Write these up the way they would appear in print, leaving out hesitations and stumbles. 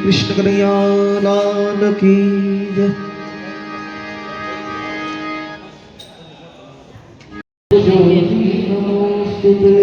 कृष्ण कन्हैया लाल की जय। नमोस्तुते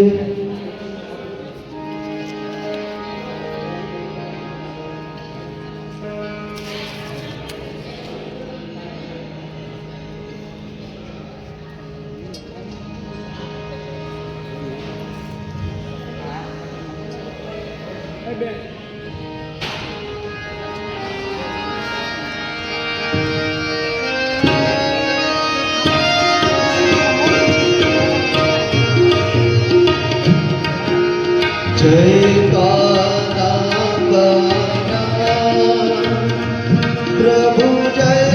जय काना प्रभु जय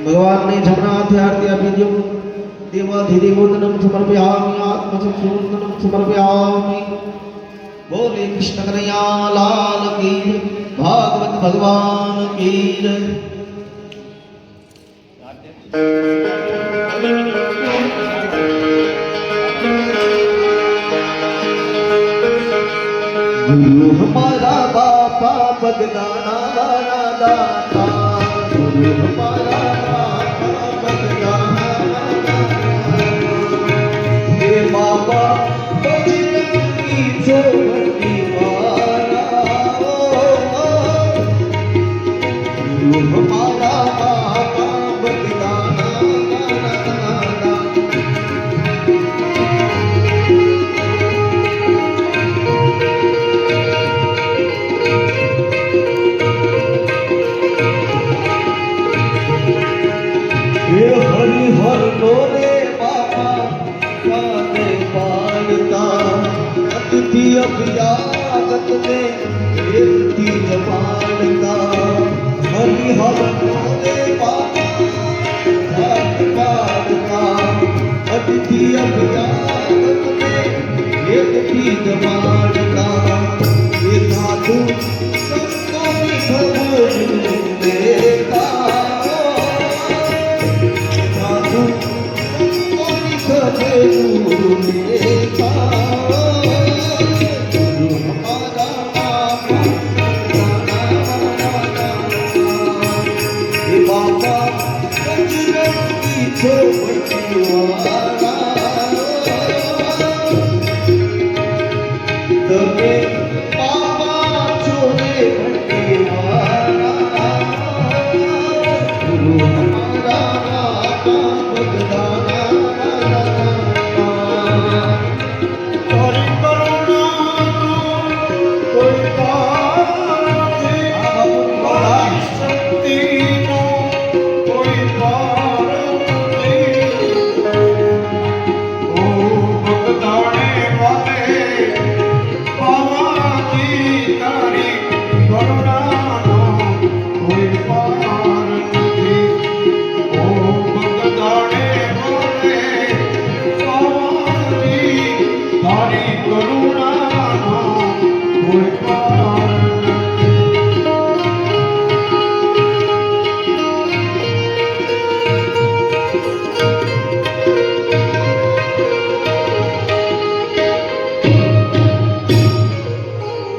भगवान ने जमुना आरती अभिजो देवाधिदेवोदनम समर्पयामि आत्मसंपूर्णम समर्पयामि। बोले कृष्ण कन्हैया लाल की भागवत भगवान की गुरु हमारा बापा बगदाना वाला दाता, गुरु हमारा बापा बगदाना हे बाबा बजरंगी चोटी वाला, गुरु हमारा बापा बगदाना वाला। સાથે પાડતા અતિથિ અભિયાગત ને એકથી જમાડતા હરિહરનોને પાડતા અતિથિ અભિયાગત ને એકથી જમાડતા એ સાધુ સંતોની ખબર દેતા સાધુ સંતોની ખબર દેતા ગુરુ હમારા એ બાપા બજરંગી છો બચવાના તમે બાપા છો રે બચવાના ગુરુ હમારા બગદાના તારી કરુણાનો કોઈ પાર નથી તારી શક્તિનો કોઈ પાર નથી ઓ ભગદાણે વાલે બાવાજી તારી કરુણાનો કોઈ પાર નથી ઓ ભગદાણે વાલે બાવાજી તારી કરુણાનો કોઈ પાર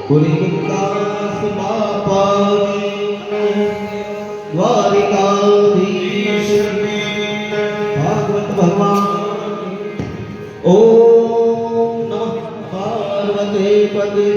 પુરીદાસ બાપાની દ્વારિકાધીશ ભાગવત ભગવાન ઓમ નમઃ પાર્વતી પદે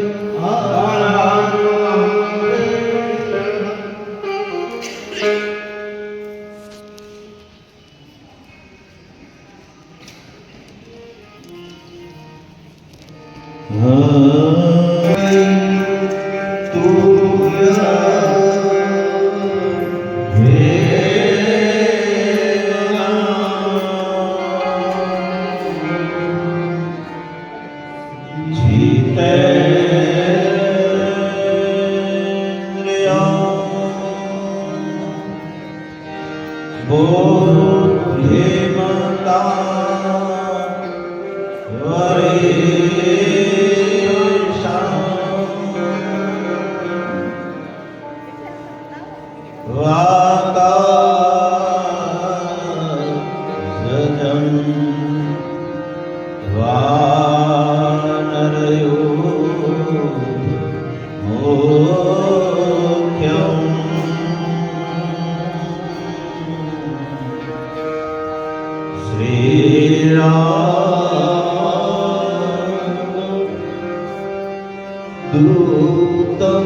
દૂતમ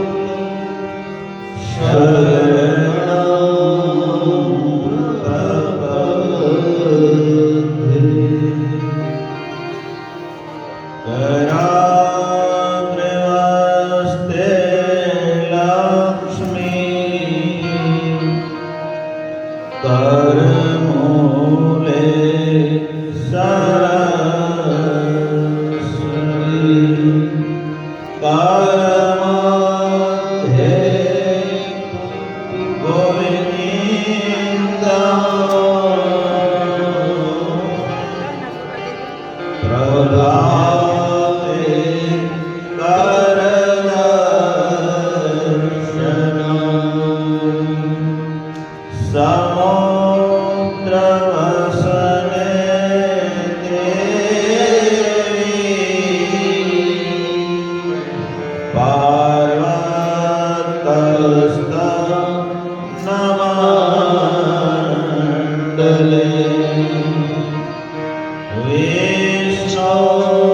Vishnu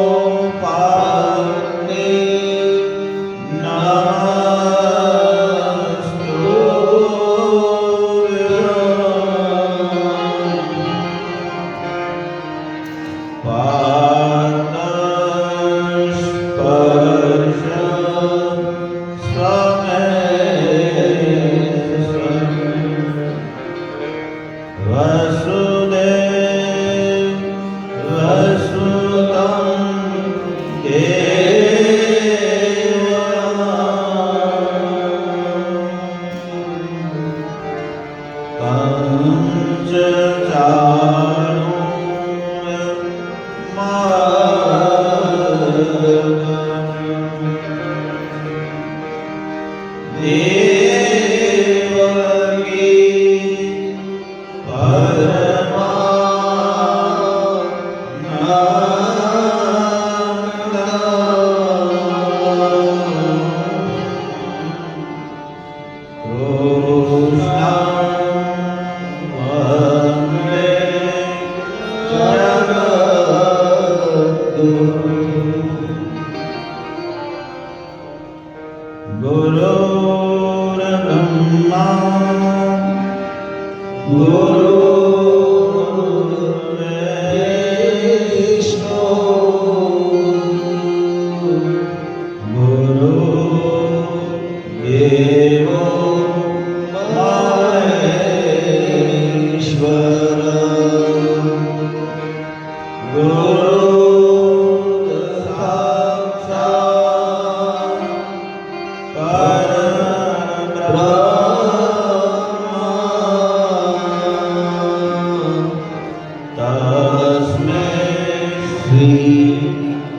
ભૂલી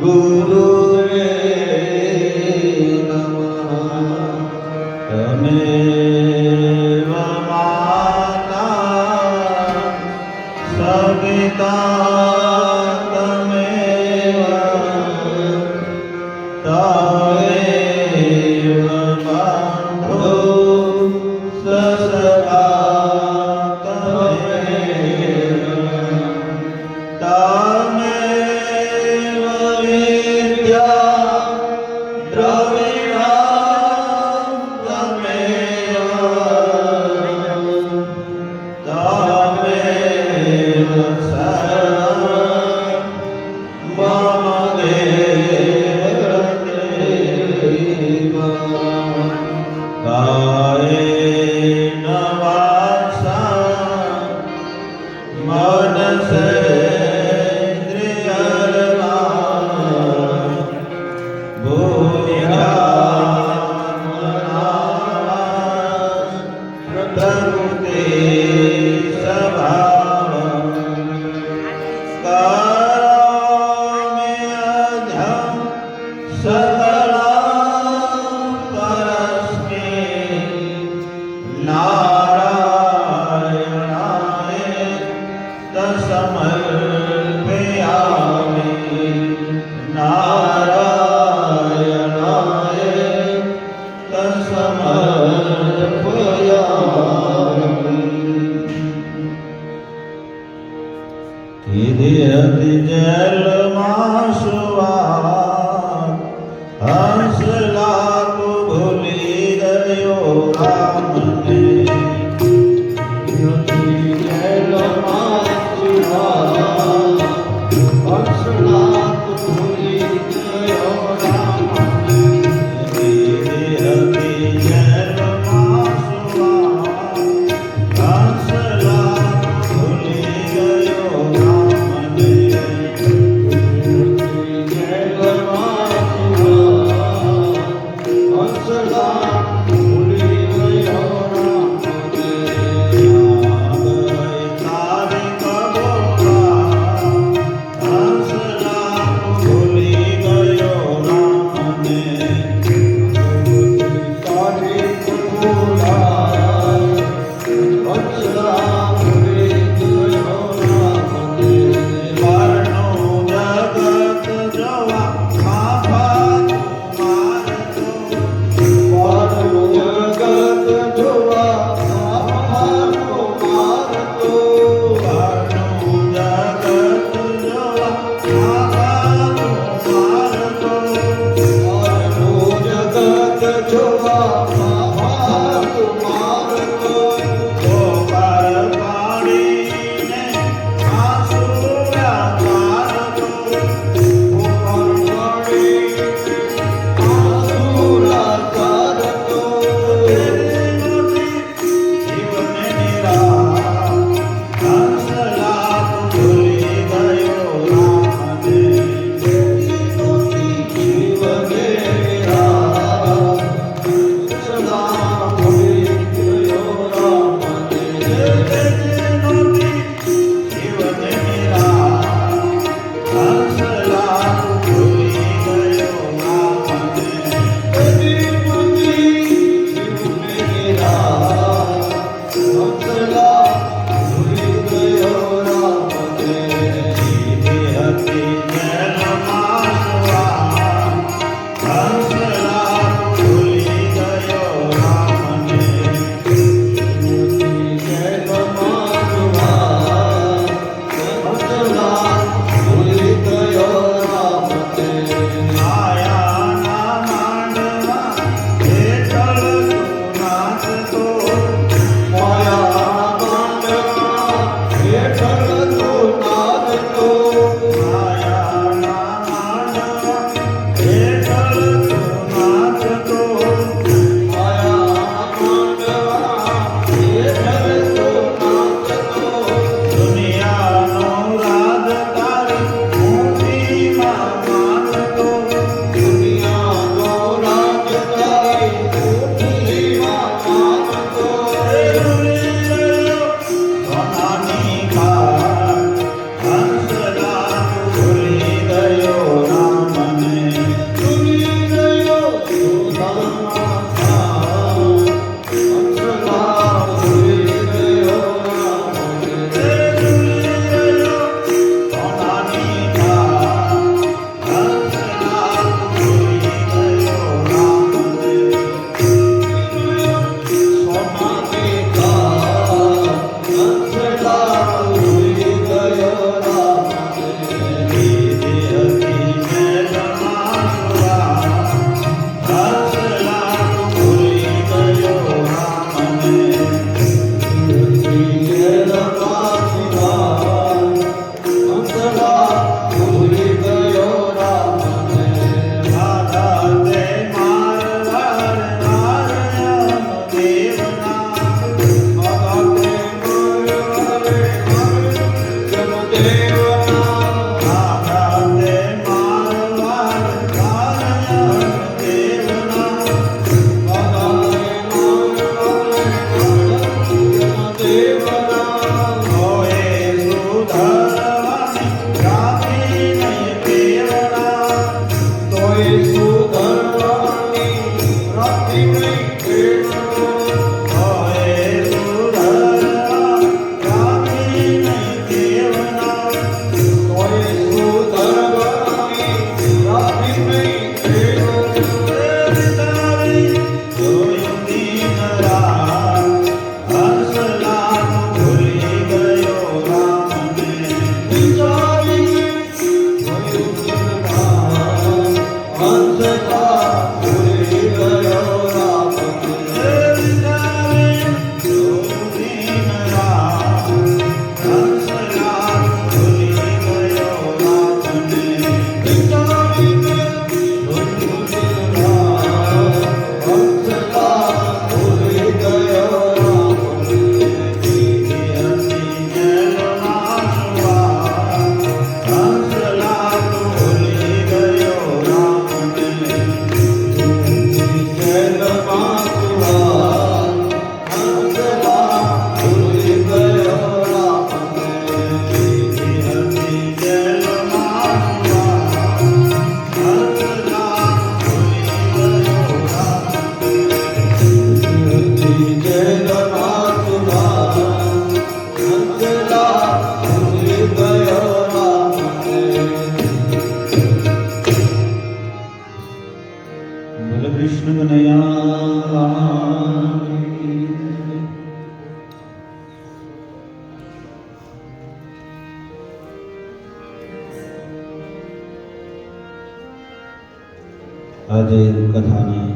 આજે કથાના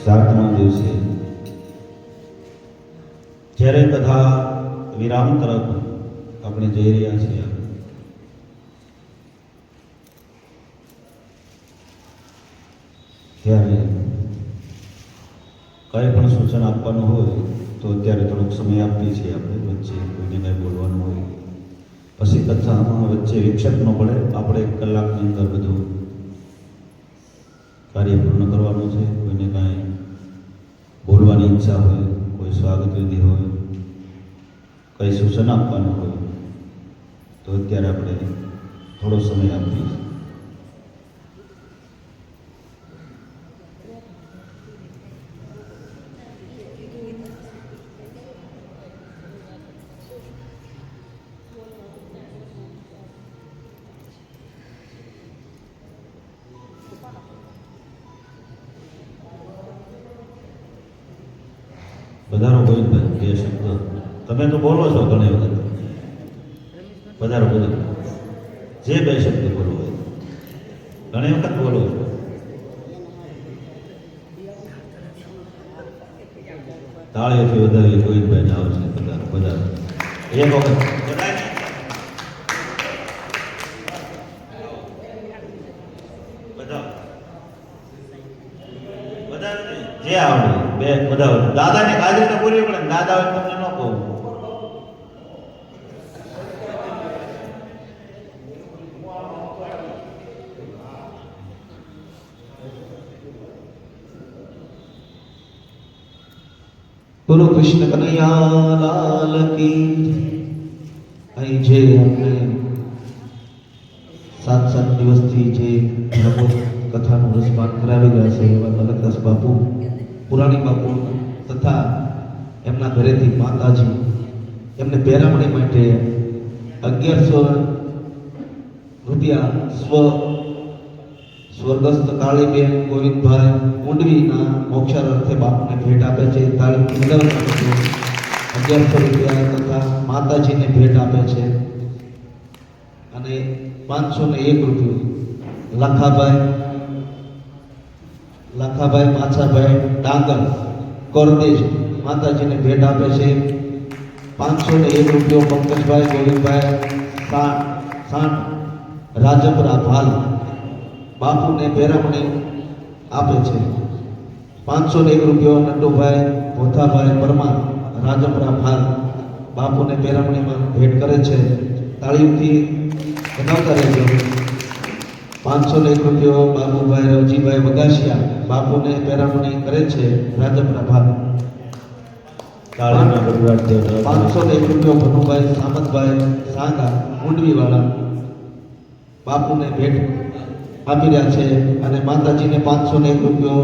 7મા દિવસે જ્યારે કથા વિરામ તરફ આપણે જઈ રહ્યા છીએ, ત્યારે કંઈ પણ સૂચન આપવાનું હોય તો અત્યારે થોડોક સમય આપીએ છીએ આપણે. વચ્ચે કોઈને કંઈ બોલવાનું હોય પછી કથામાં વચ્ચે વિક્ષેપ ન પડે. આપણે 1 કલાકની અંદર બધું કાર્ય પૂર્ણ કરવાનું છે. કોઈને કાંઈ બોલવાની ઈચ્છા હોય, કોઈ સ્વાગત વિધિ હોય, કંઈ સૂચન આપવાનું હોય તો અત્યારે આપણે થોડો સમય આપીએ. પધારો ગોવિંદભાઈ, 2 શબ્દ તમે તો બોલો છો ઘણી વખત. પધારો બધું જે 2 શબ્દ બોલવો હોય ઘણી વખત બોલો છો. તાળીઓથી વધાવી ગોવિંદભાઈને આવશે. પધારો પધારો એક વખત જે આવડે બે બધા. દાદાને કાજરી તો પૂરી પડે, દાદા હોય તમને ન કહું. બોલો કૃષ્ણ કનૈયા લાલ કી. અહીં જે આપણે 7 દિવસથી જે ભગવત કથાનું રસપાન કરાવી રહ્યા છે એવા મલકદાસ બાપુ, પુરાણી બાપુ તથા એમના ઘરેથી માતાજી એમને પહેરામણી માટે 1100 રૂપિયા સ્વર્ગસ્થ કાળીબેન ગોવિંદભાઈ ઊંડવીના મોક્ષાર્થે બાપને ભેટ આપે છે. તાળીથી વધાવતા 1100 રૂપિયા તથા માતાજીને ભેટ આપે છે. અને 501 રૂપિયો લાખાભાઈ માછાભાઈ ડાંગર કોરદેજ માતાજીને ભેટ આપે છે. 501 રૂપિયો પંકજભાઈ ગોવિંદભાઈ સાંઠ રાજપરા ભાલ બાપુને પહેરામણી આપે છે. 501 રૂપિયો નંદુભાઈ ભોથાભાઈ પરમાર રાજપરા ભાલ બાપુને પહેરામણીમાં ભેટ કરે છે. તાળીઓથી વધાવતા રહેજો. 501 રૂપિયો બાબુભાઈ રવજીભાઈ વગાસિયા બાપુને પહેરામણી કરે છે રાજપરા ભાલ. 501 રૂપિયો ભનુભાઈ સામતભાઈ સાંગા ઊંડવીવાળા બાપુને ભેટ આપી રહ્યા છે અને માતાજીને 501 રૂપિયો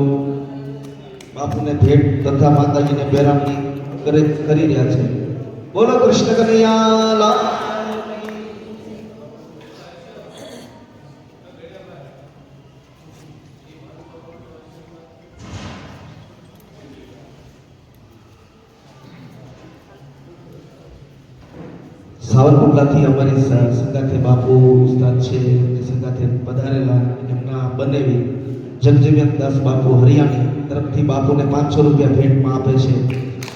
બાપુને ભેટ તથા માતાજીને બેરામણી કરી રહ્યા છે. બોલો કૃષ્ણ કનૈયા લાલ. સાવરકુંડલાથી અમારી સંગાથે બાપુ ઉસ્તાદ છે, સંગાથે પધારેલા એમના બનેવી જગજીવન દાસ બાપુ હરિયાણી તરફથી બાપુને 500 રૂપિયા ભેટમાં આપે છે.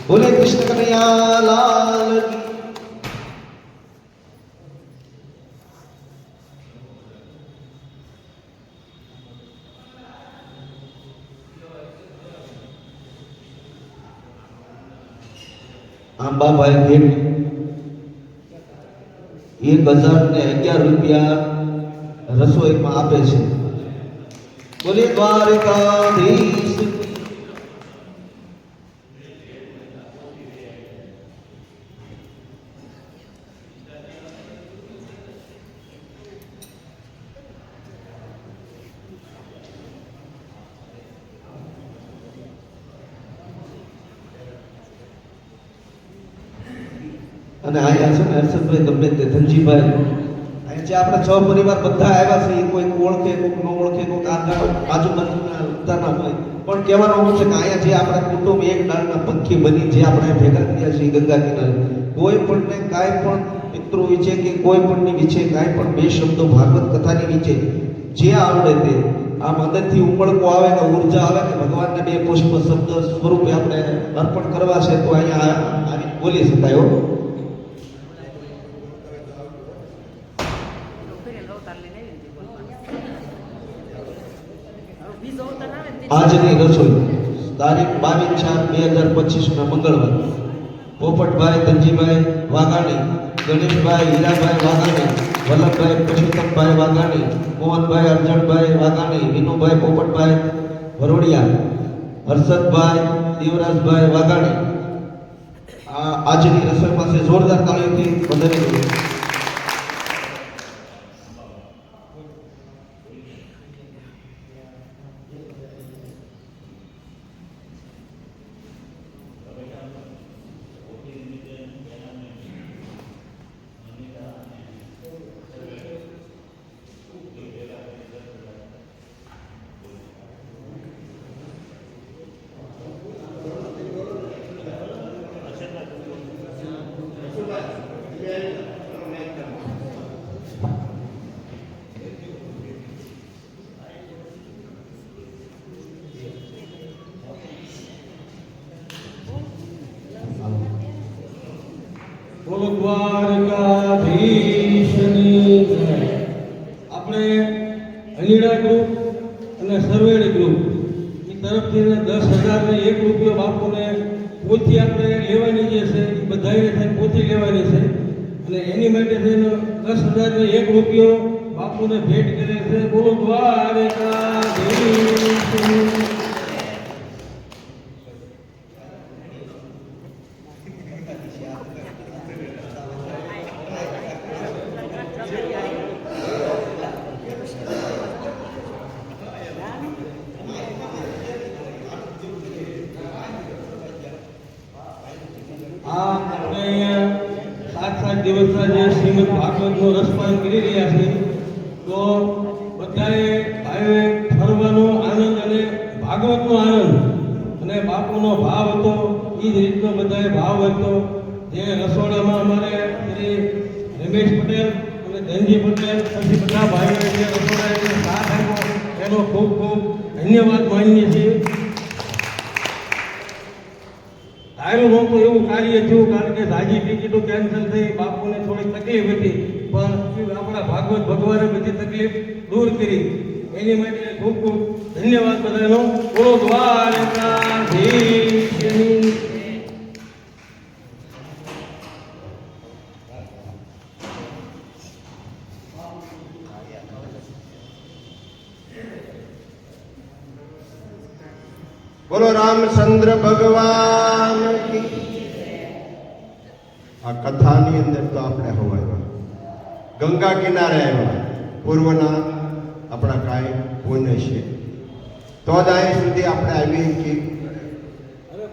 બોલે કૃષ્ણ કનૈયા લાલ. આંબાભાઈ ભેટ 1011 રૂપિયા રસોઈમાં આપે છે. બોલે દ્વારકાધીશ. અને અહીંયા છે ને હર્ષદભાઈ ગમે તે ધનજીભાઈ અહીંયા જે આપણે 6 પરિવાર બધા આવ્યા છે, એ કોઈ ઓળખે કોઈ ન ઓળખે કોઈ આજુબાજુના ઉતારના હોય, પણ કહેવાનો અર્થ છે કે અહીંયા જે આપણા કુટુંબ એક ડાળના પંખી બની જે આપણે ભેગા થયા છીએ ગંગા કિનારે, કોઈ પણને કાંઈ પણ મિત્રો વિશે કે કોઈ પણની વિશે કાંઈ પણ બે શબ્દો ભાગવત કથાની વિશે જે આવડે તે આમ અંદરથી ઉમળકો આવે કે ઉર્જા આવે કે ભગવાનને બે પુષ્પ શબ્દ સ્વરૂપે આપણે અર્પણ કરવા છે તો અહીંયા આવી બોલી શકાય. આજની રસોઈ તારીખ 22/4/2025 મંગળવાર પોપટભાઈ ધનજીભાઈ વાઘાણી, ગણેશભાઈ હીરાભાઈ વાઘાણી, વલ્લભભાઈ પુરુષોત્તમભાઈ વાઘાણી, મોહનભાઈ અર્જણભાઈ વાઘાણી, વિનુભાઈ પોપટભાઈ ભરોડિયા, હર્ષદભાઈ દેવરાજભાઈ વાઘાણી. આજની રસોઈ પાસે જોરદાર તાળીઓથી વધાવી. બોલો દ્વારકાધીશની જય. આપણે અણીડા ગ્રુપ અને સરવેડી ગ્રુપ એ તરફથી 10,000 ને 1 રૂપિયો બાપુને પોથી આપણે લેવાની જે છે એ બધાને થઈને પોથી લેવાની છે અને એની માટે થઈને 10,000 ને 1 રૂપિયો બાપુને ભેટ કરે છે. બોલો દ્વારકાધીશ. આપણે અહીંયા 7 દિવસના જે શ્રીમદ ભાગવતનો રસપાન કરી રહ્યા છીએ તો બધાએ ભાઈએ ફરવાનો આનંદ અને ભાગવતનો આનંદ અને બાપુનો ભાવ હતો એ જ રીતનો બધાએ ભાવ હતો. જે રસોડામાં અમારે શ્રી રમેશ પટેલ અને ધનજી પટેલ પછી બધા ભાઈઓએ જે રસોડાને સાથ આપ્યો એનો ખૂબ ખૂબ ધન્યવાદ માનીએ છીએ. ધાર્યું નહોતું એવું કાર્ય થયું કારણ કે જાજી ટિકિટો કેન્સલ થઈ, બાપુને થોડી તકલીફ હતી, પણ આપણા ભાગવત ભગવાને બધી તકલીફ દૂર કરી. એની માટે ખૂબ ખૂબ ધન્યવાદ બધાનો. બોલો દ્વારકાધીશની. બોલો રામચંદ્ર ભગવાન કી. આ કથાની અંદર તો આપણે હોવાય ગંગા કિનારે આવ્યા. પૂર્વના આપણા કાંઈ પુણ્ય છે, તો જ અહીં સુધી આપણે આવીએ છીએ.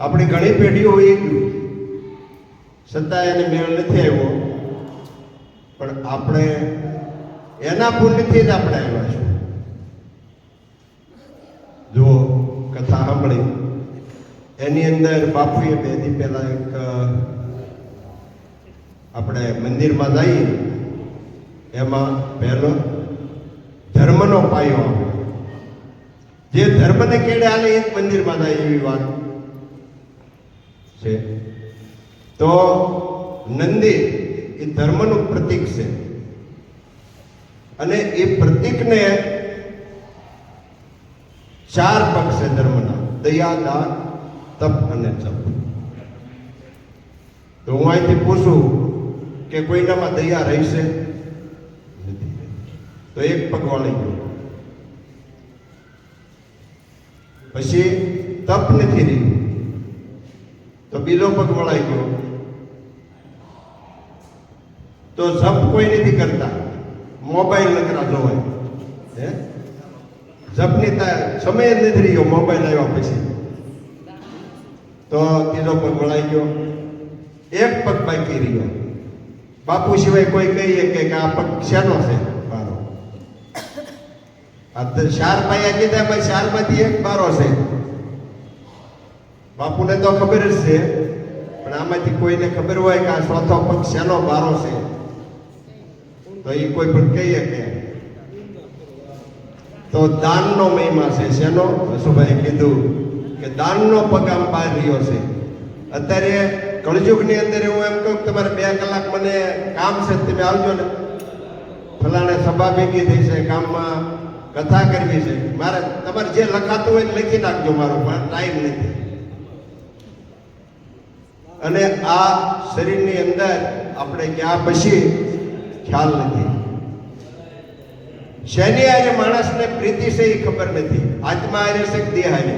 આપણી ઘણી પેઢીઓ હોઈ ગયું છતાં એને મેળ નથી આવ્યો, પણ આપણે એના પુણ્યથી જ આપણે આવ્યા છીએ. જુઓ, કથા સાંભળી એની અંદર બાપુએ 2 દી પહેલા એક આપણે મંદિરમાં જઈએ એમાં પહેલો ધર્મનો પાયો આવે. જે ધર્મને કેળે હાલે એ જ મંદિરમાં જાય એવી વાત છે. તો નંદી એ ધર્મનું પ્રતીક છે અને એ પ્રતીકને 4 પગ છે ધર્મના: દયા, દાન, તપ અને જપ. તો હું અહીંથી પૂછું કે કોઈનામાં દયા રહેશે? નથી. તો એક પગ વાળી ગયો. પછી તપ નથી રહ્યું તો બીજો પગ વળાઈ ગયો. તો જપ કોઈ નથી કરતા, મોબાઈલ નકરા જોવાય. હે, જપની સમય જ નથી રહ્યો મોબાઈલ આવ્યા પછી. તો ત્રીજો પગ વળાઈ ગયો. એક પગ બાકી રહ્યો. બાપુ સિવાય કોઈ કહીએ કે આ પગ શેનો છે? બારો. આ 4 પાયા કીધા, ભાઈ 4 માંથી એક બારો છે. બાપુને તો ખબર જ છે, પણ આમાંથી કોઈને ખબર હોય કે આ ચોથો પગ શેનો બારો છે, તો એ કોઈ પણ કહીએ કે તો દાનનો મહિમા છે. શેનો? વસુભાઈ કીધું કે દાનનો પગ આમ બહાર રહ્યો છે. અત્યારે કળયુગની અંદર એવું એમ કહું કે તમારે 2 કલાક મને કામ છે, તમે આવજો ને, ફલાણે સભા ભેગી થઈ છે, કામમાં કથા કરવી છે, મારે તમારે જે લખાતું હોય લખી નાખજો, મારો ટાઈમ નથી. અને આ શરીરની અંદર આપણે ક્યાં પછી ખ્યાલ નથી. શેની આજે માણસને પ્રીતિ છે એ ખબર નથી. આત્મા હારે છે કે દેહ હારે?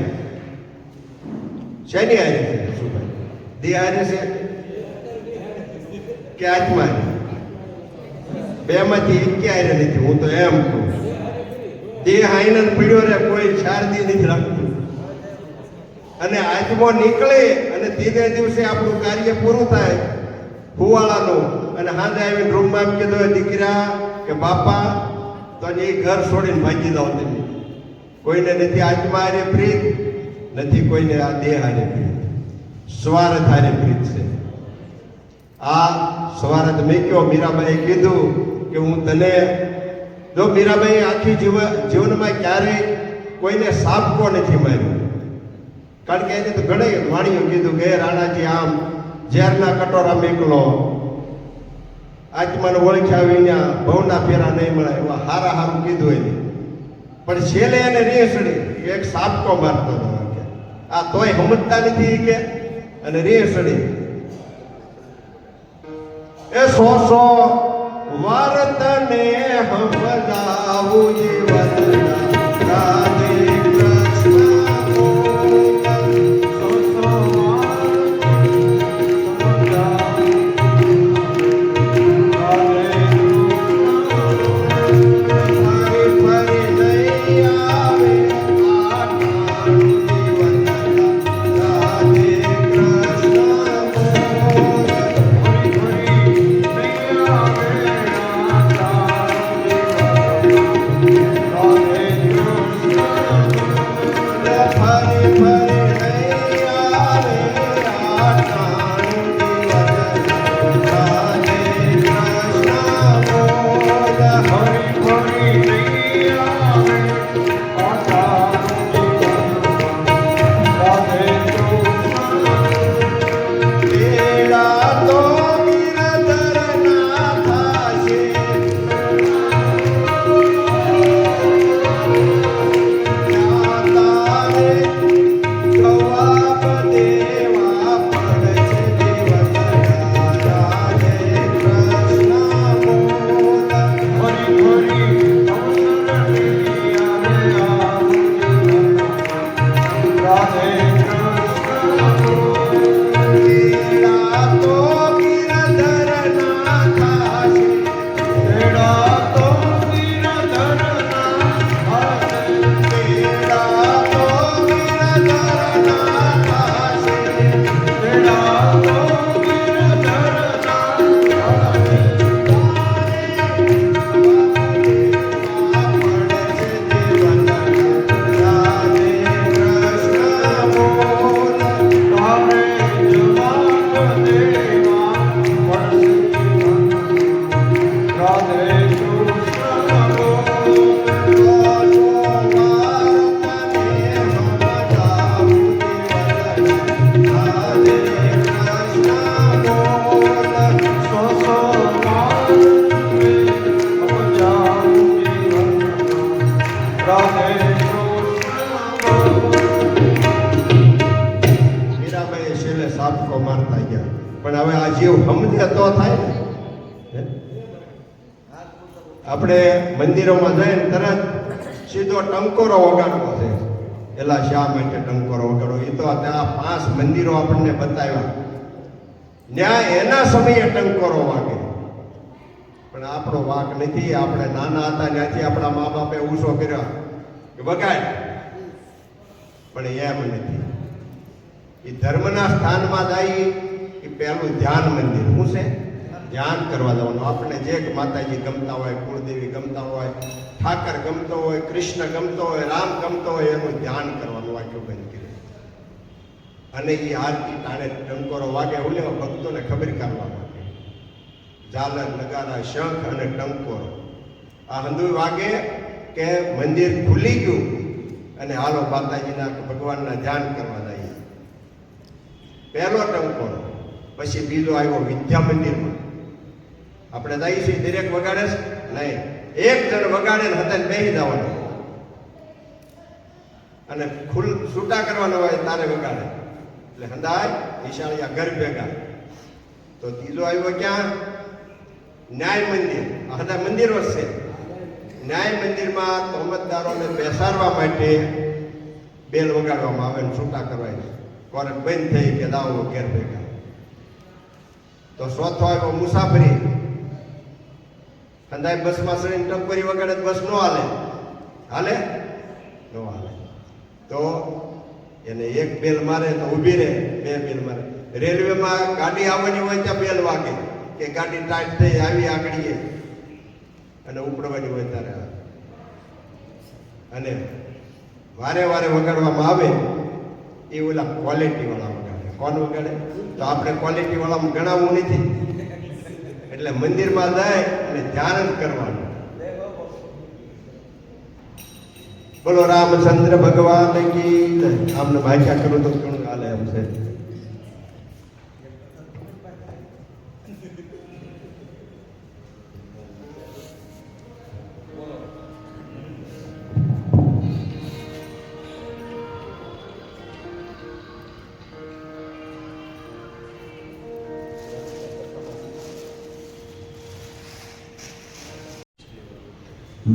શેની હારે છે? શું ભાઈ, દેહ હારે છે કે આત્મા હારે? 2 માંથી એક હારે નથી. હું તો એમ કહું, દેહ હાઈને પીડ્યો રે કોઈ 4 દી નથી રાખતું. અને આત્મો નીકળે અને 3 દિવસે આપણું કાર્ય પૂરું થાય ફુવાળાનું, અને હાજે આવીને રૂમમાં એમ કીધું, દીકરા કે બાપા, તો એ ઘર છોડીને ભાગી જાઓ તમે. કોઈને નથી આત્મા હારે પ્રીત, નથી કોઈને આ દેહ હારે પ્રીત. સ્વાર્થ હારે પ્રીત છે. આ સ્વાર્થ મેં કયો, મીરાબાઈએ કીધું કે હું તને, જો મીરાબાઈ આખી જીવનમાં ક્યારેય કોઈને સાપકો નથી માર્યો. કારણ કે એને તો ઘણી વાણીઓ કીધું કે રાણાજી આમ ઝેરના કટોરા મેકલો, આત્માને ઓળખ્યા વિના ભવના ફેરા નહીં મળે, એવા હારું કીધું એને. પણ છેલ્લે એને રેસડી એક સાપકો મારતો હતો કે આ તોય સમજતા નથી કે, અને રેસડી એ 100 વર્તને સમજાવું જીવન રાધે મીરાબાઈ છેલ્લે સાપકો મારતા ગયા, પણ હવે આ જીવ સમજે તો થાય ને. હે? આપણે મંદિરોમાં જઈને તરત સીધો ટંકોરો વગાડવો છે. એલા શા માટે ટંકોરો વગાડો? એ તો ત્યાં 5 મંદિરો આપણને બતાવ્યા, ત્યાં એના સમયે ટંકોરો વાગે. પણ આપણો વાક નથી. આપણે નાના હતા ત્યાંથી આપણા મા બાપે ઊંચો કર્યો કે વગાડ, પણ એમ નથી. એ ધર્મના સ્થાનમાં જાય એ પહેલું ધ્યાન મંદિર. શું છે? ધ્યાન કરવા જવાનું. આપણે જે માતાજી ગમતા હોય, કુળદેવી ગમતા હોય, ઠાકર ગમતો હોય, કૃષ્ણ ગમતો હોય, રામ ગમતો હોય, એનું ધ્યાન કરવાનું વાક્યો બંધ કર્યું. અને એ આરતી ટાણે ટંકોરો વાગે ઓલે ભક્તોને ખબર કરવા માટે ઝાલર, નગારા, શંખ અને ટંકોરો આ હંધુ વાગે કે મંદિર ખુલી ગયું અને હાલો માતાજીના ભગવાનના ધ્યાન કરવા જઈએ. પહેલો ટંકોરો. પછી બીજો આવ્યો વિદ્યા મંદિરમાં. આપણે જઈએ છીએ દરેક વગાડે છે નહીં, એક જણ વગાડે ને હતા બેસી જવાનું અને છૂટા કરવાનો હોય તારે વગાડે એટલે હંદાય નિશાળિયા ઘર ભેગા. તો ત્રીજો આવ્યો ક્યાં? ન્યાય મંદિર. આ બધા મંદિરો છે. ન્યાય મંદિરમાં તહોમતદારોને બેસાડવા માટે બેલ વગાડવામાં આવે ને છૂટા કરવાય. કોર્ટ બંધ થઈ કે દાવો ઘેર ભેગા. તો ચોથો આવ્યો મુસાફરી. હંદાય બસમાં સડીને ટંકોરી વગાડે બસ નો હાલે. હાલે? નો હાલે. તો એને એક બેલ મારે તો ઊભી રહે, 2 બેલ મારે. રેલવેમાં ગાડી આવવાની હોય ત્યાં બેલ વાગે કે ગાડી ટાઈટ થઈ આવી આગળીએ, અને ઉપડવાની હોય ત્યારે. અને વારે વારે વગાડવામાં આવે એ ઓલા ક્વોલિટી વાળા વગાડે. કોણ વગાડે? તો આપણે ક્વોલિટી વાળામાં ગણાવવું નથી. એટલે મંદિરમાં જાય અને ધ્યાન જ કરવાનું. બોલો રામચંદ્ર ભગવાન કી જય. આમને ભાગ્યા કરું તો ઘણું હાલે એમ છે.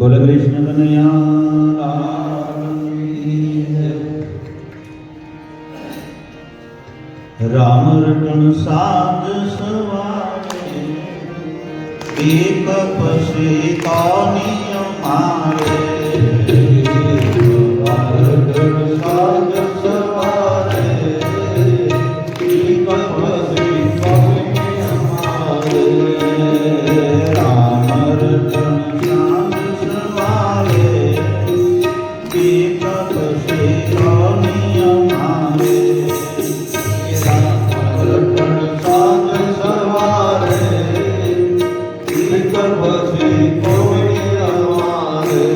બોલ કૃષ્ણ કનૈયા લાલ કી જય. રામ રટણ સાંજ સવારે એક પછી કોની મારે. રટણ સાંજ સવારે એક પછી કોની મારે. રામ રટણ પછી કોઈ અમારે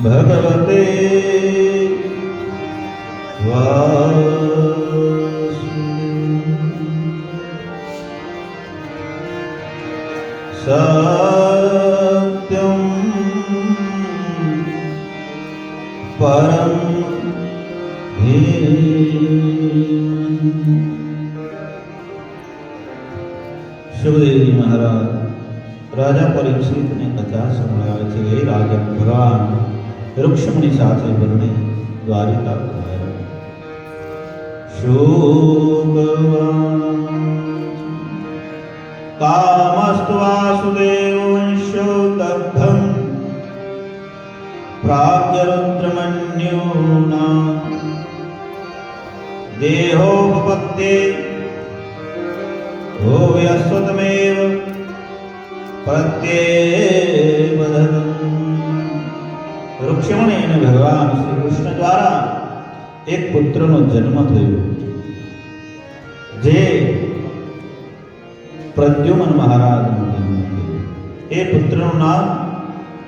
ભગવતે સત્યમ પરમ શિવદેવજી મહારાજ રાજા પરીક્ષિતને કથા સંભળાવે છે. હે રાજન, ભગવાન રુક્ષ્મણી સાથે બંને દ્વારિકા ગયા. શુભવાન કામસ્તુ વાસુદેવ વંશો દગ્ધમ પ્રાગ્યરુદ્રમન્યુના દેહોપપત્તે ભૂયસ્વતમેવ પ્રત્યેવદતમ. રુક્ષ્મણી અને ભગવાન શ્રી કૃષ્ણ દ્વારા એક પુત્રનો જન્મ થયો, જે પ્રદ્યુમન મહારાજનો જન્મ થયો. એ પુત્રનું નામ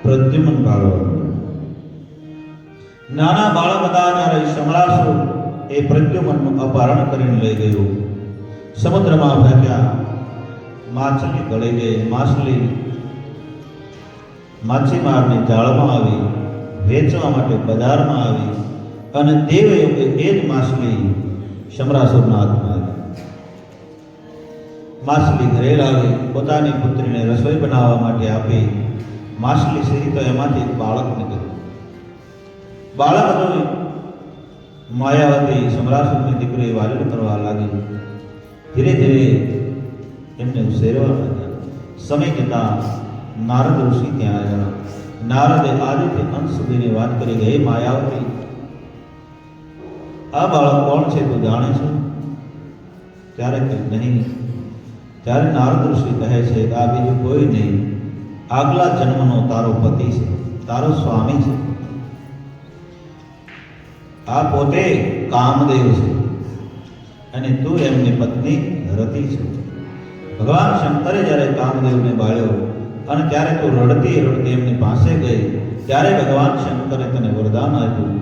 પ્રદ્યુમન પાડવાનું. નાના બાળક હતા ત્યારે સમરાસુર એ પ્રદ્યુમનનું અપહરણ કરીને લઈ ગયો, સમુદ્રમાં ફેંક્યા. માછલી ગળી ગઈ. માછલી માછીમારની જાળમાં આવી, વેચવા માટે બજારમાં આવી, અને દેવયોગે એ જ માછલી સમરાસુરના હાથમાં આવી. માછલી ઘરે લાવી, પોતાની પુત્રીને રસોઈ બનાવવા માટે આપી. માછલી સીધી તો એમાંથી એક બાળક નીકળ્યું. બાળક હતું માયાવતી સમરાસુરની દીકરી વાલીડ કરવા લાગી. ધીરે ધીરે એમને ઉછેરવા લાગ્યા. સમય જતાં નારદ ઋષિ ત્યાં આવ્યા. નારદે આદિત્ય અંત સુધીની વાત કરી કે હે માયાવતી, આ બાળક કોણ છે તું જાણે છે? ત્યારે કે નહીં. ત્યારે નારદ ઋષિ કહે છે કે આ બીજું કોઈ નહીં, આગલા જન્મનો તારો પતિ છે, તારો સ્વામી છે. આ પોતે કામદેવ છે અને તું એમની પત્ની રતિ છે. ભગવાન શંકરે જ્યારે કામદેવને બાળ્યો અને ત્યારે તું રડતી રડતી એમની પાસે ગઈ, ત્યારે ભગવાન શંકરે તને વરદાન આપ્યું.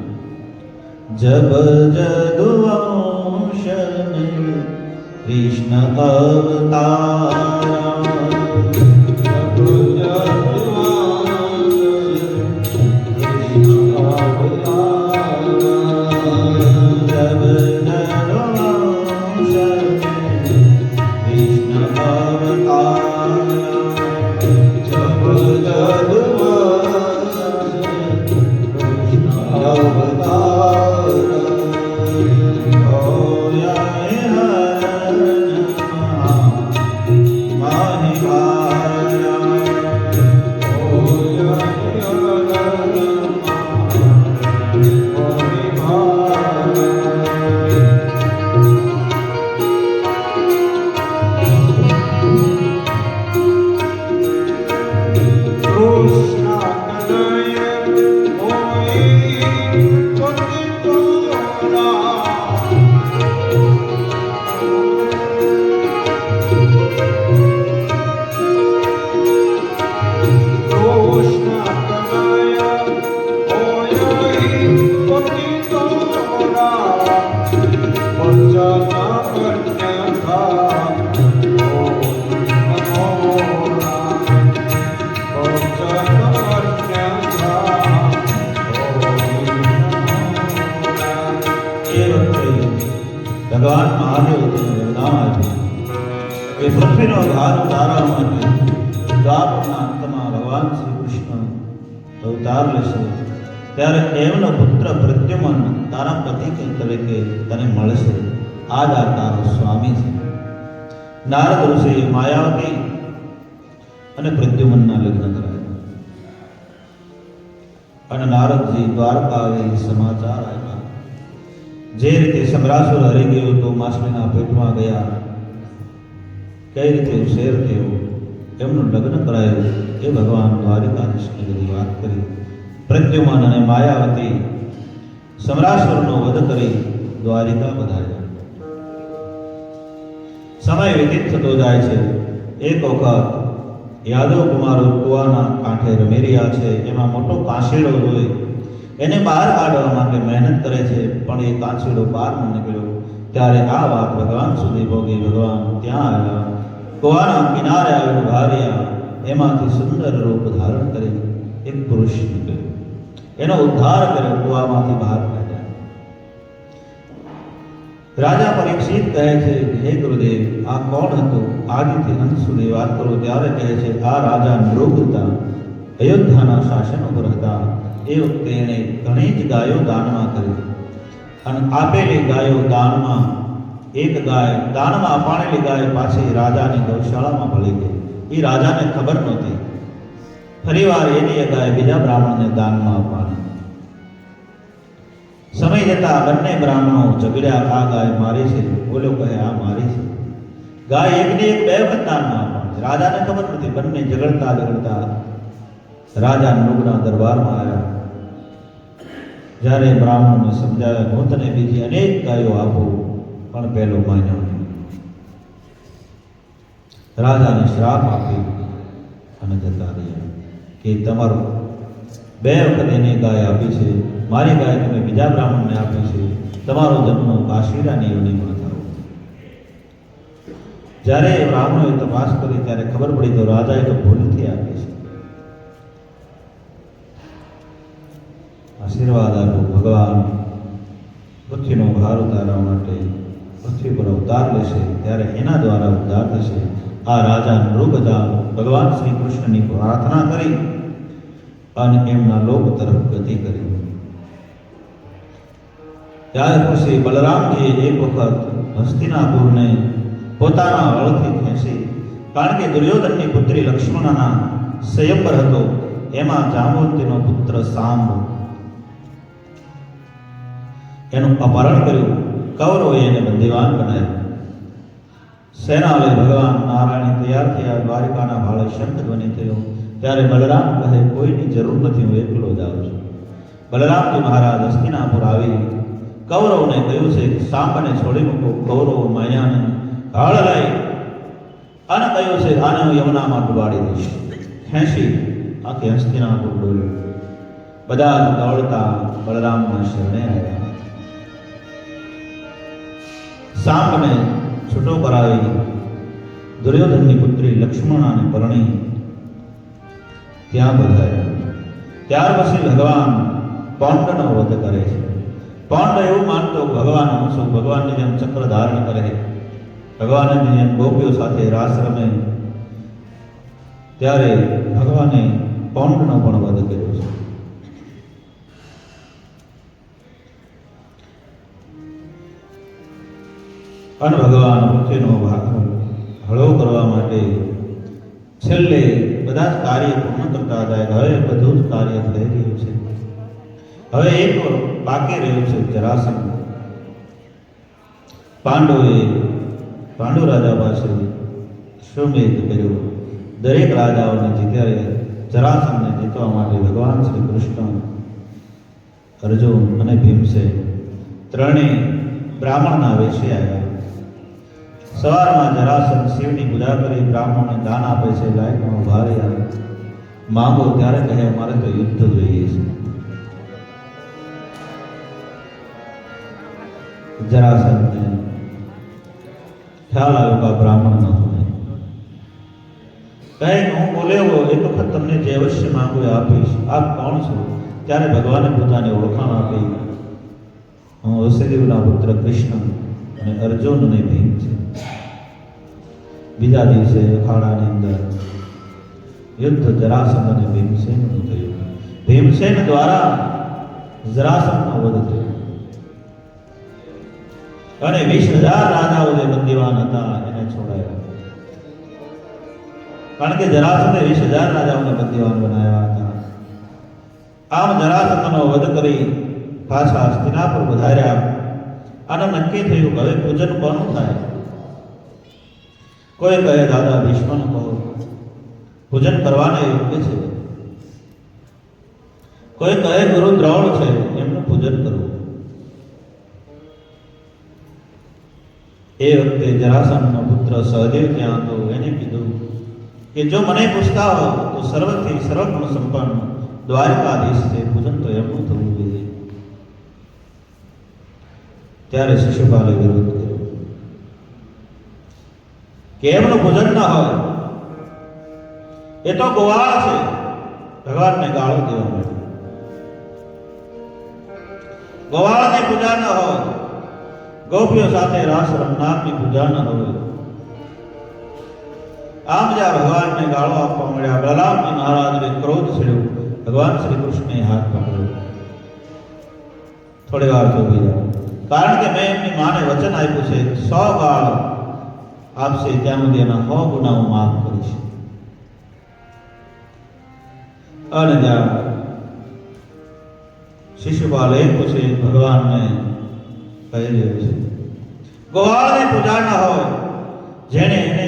જબ જદુવંશ કૃષ્ણ અવતારા ભગવાન મહાદેવ તેને વરદાન આપ્યું કે પૃથ્વીનો ભાર ઉતારવા માટે દ્વાપરના અંતમાં ભગવાન શ્રી કૃષ્ણ અવતાર લેશે, ત્યારે એમનો પુત્ર પ્રદ્યુમન તારા પતિ તરીકે તને મળશે. આ જ આ તારો સ્વામી છે. નારદ ઋષિએ માયાવતી અને પ્રદ્યુમનના લગ્ન કરાયા અને નારદજી દ્વારકા આવી સમાચાર આવ્યા. જે રીતે સમરાસુર હરી ગયો તો માછલીના પેટમાં ગયા, કઈ રીતે ઉછેર થયો, એમનું લગ્ન કરાયું, એ ભગવાન દ્વારિકાધીશને બધી વાત કરી. પ્રદ્યુમન અને માયાવતી સમરાસુરનો વધ કરી દ્વારિકા વધાર્યા. સમય વ્યતીત થતો જાય છે. એક વખત યાદવ કુમારો કુવાના કાંઠે રમી રહ્યા છે. એમાં મોટો કાંસેડો જોઈ એને બહાર કાઢવા માટે મહેનત કરે છે, પણ એ કાંચીડો બહાર ન નીકળ્યો. ત્યારે આ વાત ભગવાન સુધી ભોગી. ભગવાન ત્યાં આવ્યા, કુવાના કિનારે આવીને ઉભા રહ્યા. એમાંથી સુંદર રૂપ ધારણ કરી એક પુરુષ નીકળ્યો, એનો ઉદ્ધાર કર્યો, કુવામાંથી બહાર કાઢ્યા. રાજા પરીક્ષિત કહે છે, હે ગુરુદેવ, આ કોણ હતું? આદિથી અંત સુધી વાત કરો. ત્યારે કહે છે, આ રાજા નૃગ હતા, અયોધ્યાના શાસન ઉપર હતા. એ વખતે એણે ઘણી જ ગાયો દાનમાં કરી, અને આપેલી ગાયો દાનમાં, એક ગાય દાનમાં અપાણેલી ગાય પાછી રાજાની ગૌશાળામાં ભળી ગઈ. એ રાજાને ખબર નહોતી. ફરીવાર એની એ ગાય બીજા બ્રાહ્મણને દાનમાં અપાણી. સમય જતા બંને બ્રાહ્મણો ઝઘડ્યા, આ ગાય મારી છે, બોલો કહે આ મારી છે. ગાય એકની એક બે વખત દાનમાં અપાણી. રાજાને ખબર નથી. બંને ઝઘડતા રાજા નૃગના દરબારમાં આવ્યા. જ્યારે બ્રાહ્મણોને સમજાવ્યા, હું તને બીજી અનેક ગાયો આપું, પણ પહેલો માન્યો નહીં. રાજાને શ્રાપ આપી અને જતા રહ્યા કે તમારો બે વખત એને ગાય આપી છે, મારી ગાય તમે બીજા બ્રાહ્મણને આપી છે, તમારો જન્મ કાશીરાની યોનિમાં થયો. જ્યારે બ્રાહ્મણોએ તપાસ કરી ત્યારે ખબર પડી તો રાજાએ તો ભૂલથી આપી છે. આશીર્વાદ આપો. ભગવાન પૃથ્વીનો ભાર ઉતારવા માટે પૃથ્વી પર અવતાર લેશે, ત્યારે એના દ્વારા ઉદ્ધાર થશે. આ રાજા નૃગદા ભગવાન શ્રી કૃષ્ણની પ્રાર્થના કરી અને એમના લોક તરફ ગતિ કરી. ત્યાર પછી બલરામજીએ એક વખત હસ્તિનાપુરને પોતાના હળથી ખેંચી, કારણ કે દુર્યોધનની પુત્રી લક્ષ્મણના સ્વયંવર હતો, એમાં જાંબુવંતીનો પુત્ર સાંબ એનું અપહરણ કર્યું. કૌરવોએ એને બંદીવાન બનાવ્યો. સેના લઈ ભગવાન નારાયણ તૈયાર થયા. દ્વારિકાના ભાળે શંખ ધ્વનિ થયો. ત્યારે બલરામ કહે, કોઈની જરૂર નથી, હું એકલો જ આવું છું. બલરામજી મહારાજ હસ્તિનાપુર આવી કૌરવોને કહ્યું છે કે સાંબને છોડી મૂકો. કૌરવો માયાને ઢાળ લઈ અને કહ્યું છે, આને હું યમુનામાં ડુબાડી દઈશ. ખેંચી આખી હસ્તિનાપુર ડોલ્યું. બધા દોડતા બલરામના શરણે આવ્યા. સાંબને છૂટો કરાવી દુર્યોધનની પુત્રી લક્ષ્મણાને પરણી ત્યાં બધાયા. ત્યાર પછી ભગવાન પૌંડનો વધ કરે છે. પૌંડ એવું માનતો ભગવાન હું છું, ભગવાનની જેમ ચક્ર ધારણ કરે, ભગવાનની જેમ ગોપીઓ સાથે રાસ રમે. ત્યારે ભગવાને પૌંડનો પણ વધ કર્યો છે. અને ભગવાન પૃથ્વીનો ભાગ હળવો કરવા માટે છેલ્લે બધા જ કાર્ય પૂર્ણ કરતા જાય. હવે બધું જ કાર્ય થઈ રહ્યું છે. હવે એક બાકી રહ્યું છે, જરાસંઘ. પાંડુ રાજા પાસે શ્વમેધ કર્યો. દરેક રાજાઓને જીત્યા. જરાસંઘને જીતવા માટે ભગવાન શ્રી કૃષ્ણ, અર્જુન અને ભીમસેન ત્રણેય બ્રાહ્મણના વેશે આવ્યા. સવારમાં જરાસંઘ શિવની પૂજા કરી બ્રાહ્મણોને દાન આપે છે. લાયકમાં ઉભા રહ્યા. માંગો ત્યારે કહે, અમારે તો યુદ્ધ જોઈએ છે. જરાસંઘને ખ્યાલ આવ્યો કે બ્રાહ્મણ ન હોય. કહે હું બોલ્યો, એક વખત તમને જે અવશ્ય માંગો એ આપીશ. આપ કોણ છો? ત્યારે ભગવાને પોતાની ઓળખાણ આપી, હું વસુદેવના પુત્ર કૃષ્ણ અને અર્જુન અને ભીમ છે. બીજા દિવસે અખાડાની અંદર યુદ્ધ જરાસંઘ અને ભીમસેનનું થયું. ભીમસેન દ્વારા જરાસંઘનો વધ થયો અને 20,000 રાજાઓ જે બંદીવાન હતા એને છોડાયા. કારણ કે જરાસંઘે 20,000 રાજાઓને બંદીવાન બનાવ્યા હતા. આમ જરાસંઘનો વધ કરી પાછા હસ્તિનાપુર વધાર્યા. અને નક્કી થયું કે હવે પૂજન કોનું થાય? કોઈ કહે દાદા ભીષ્મનું કહો, પૂજન કરવાને યોગ્ય છે. કોઈ કહે ગુરુ દ્રોણ છે, એમનું પૂજન કરવું. એ વખતે જરાસંઘનો પુત્ર સહદેવ ત્યાં હતો. એને કીધું કે જો મને પૂછતા હો તો સર્વથી સર્વગુણ સંપન્ન દ્વારકાધીશ છે, પૂજન તો એમનું થવું જોઈએ. ત્યારે શિશુપાલે વિરોધ કર્યો કે એમનું પૂજન ના હોય, એ તો ગોવાળ છે. ભગવાનને ગાળો દેવા માંડ્યો. ગોવાળની પૂજા ન હોય, ગોપીઓ સાથે રાસ રમનારની પૂજા ન હોય. આમ જ્યાં ભગવાનને ગાળો આપવા મળ્યા, બલરામજી મહારાજને ક્રોધ છેડ્યો. ભગવાન શ્રી કૃષ્ણે હાથ પકડ્યો. થોડી વાર જોઈ જાઓ, કારણ કે મેં એમની માને વચન આપ્યું છે 100 ગાળ આપશે ત્યાં સુધી એના 100 ગુનાઓ માફ કરીશ. અને જ્યાં શિશુપાલ એક પૂછે ભગવાનને કહી રહ્યો છે, ગોવાળની પૂજા ન હોય, જેને એને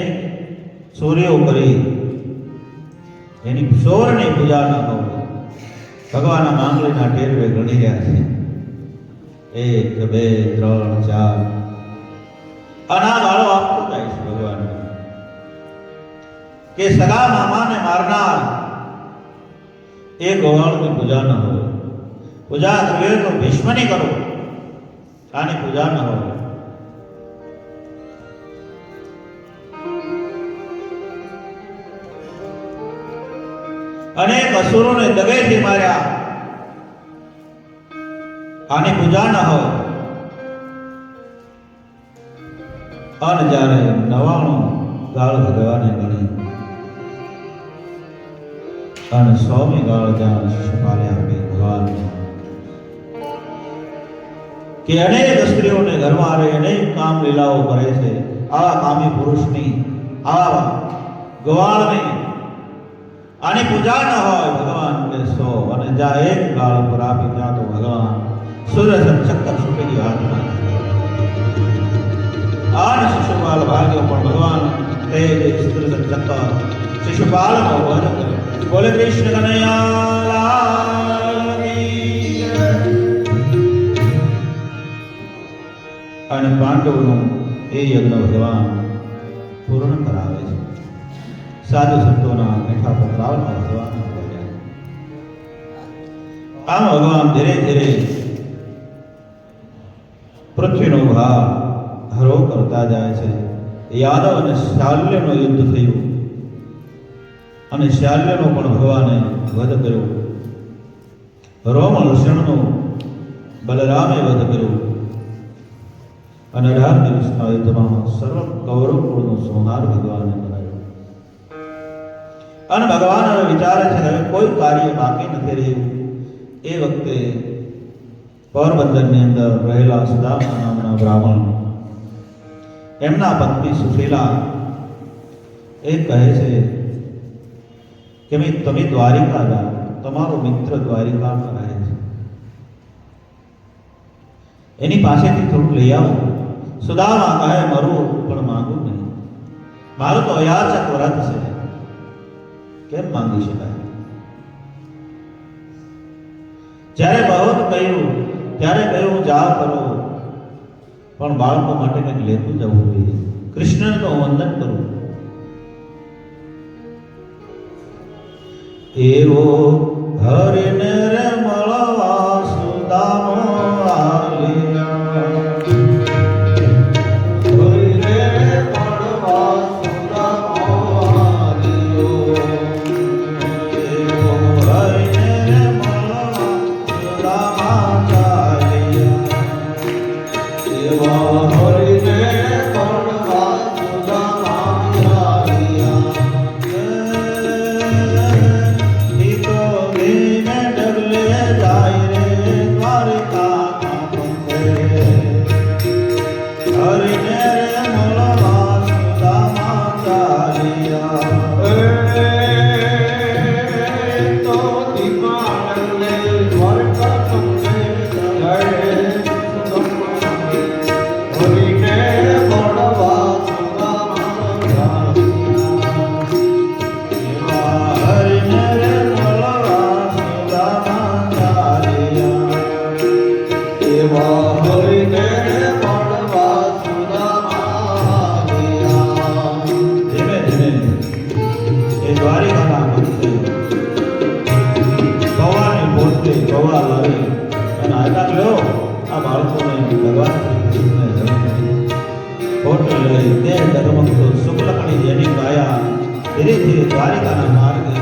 ચોરીઓ કરી એની ચોરની પૂજા ન હોય, ભગવાનના માંગલીના ટેરવે ગણી રહ્યા છે 1 2 3 4 અના ગાળો આપતો જાય છે ભગવાન કે સગા મામાને મારનાર એ ગોવાળની પૂજા ન હોય. પૂજા કરવી તો ભીષ્મની કરો, આની પૂજા ન હોય. અનેક અસુરોને દગેથી માર્યા, આની પૂજા ન હોય. અને જ્યારે 99 ગાળ ભગવાને ગણી અને 100મી ગાળ જ્યાં શિશુપાલે આપી ભગવાન કે અનેક સ્ત્રીઓને ઘરમાં રહી અનેક કામ લીલાઓ કરે છે, આવા કામી પુરુષની, આવા ગોવાળની આની પૂજા ન હોય. ભગવાન કે 100 અને જ્યાં 1 ગાળ પર આપી ત્યાં તો ભગવાન સુદર્શન ચક્ર છૂટી ગયો હાથમાં. આને શિશુપાલ ભાગ્યો પણ ભગવાન તે સુદર્શન ચક્ર શિશુપાલનો વધ કર્યો. બોલે કૃષ્ણ કનૈયા લાલ કી જય. અને પાંડવોનું એ યજ્ઞ ભગવાન પૂર્ણ કરાવે છે. સાધુ સંતોના મીઠા પધરાવના ભગવાન બોલ્યા. આમ ભગવાન ધીરે ધીરે પૃથ્વીનો ભાર હરો કરતા જાય છે. યાદવ અને શાલ્યનું યુદ્ધ થયું અને શાલ્યનો પણ ભગવાને વધ કર્યો. રોમ લક્ષણનો બલરામે વધ કર્યો અને 18 દિવસના યુદ્ધમાં સર્વ કૌરવ કુળનો સંહાર ભગવાને કરાયો. અને ભગવાન હવે વિચારે છે કે કોઈ કાર્ય બાકી નથી રહ્યું. એ વખતે પોરબંદરની અંદર રહેલા સુદામા નામના બ્રાહ્મણ, એમના પત્ની સુશીલા એ કહે છે કે તમે દ્વારિકા જાઓ, તમારો મિત્ર દ્વારિકામાં રહે છે, એની પાસેથી થોડું લઈ આવો. સુદામા કહે મારું પણ માંગુ નહીં, મારું તો અયાચક વ્રત છે, કેમ માંગી શકાય? જ્યારે બહુ કહ્યું ત્યારે કહ્યું જા કરો, પણ બાળકો માટે કંઈક લેતું જવું જોઈએ. કૃષ્ણને તો વંદન કરું. એવો હરિને રે મળવા સુદામો આલિયા, હરિને મળવા સુદામો આલિયો. એવો હરિને રે મળવા સુદામા ચાલિયા, એવા હરિને મળવા સુદામા ચાલિયા. ભગવાન લઈ તે ડગમગતો શુક્લકણી જેની કાયા ધીરે ધીરે દ્વારિકાના માર્ગે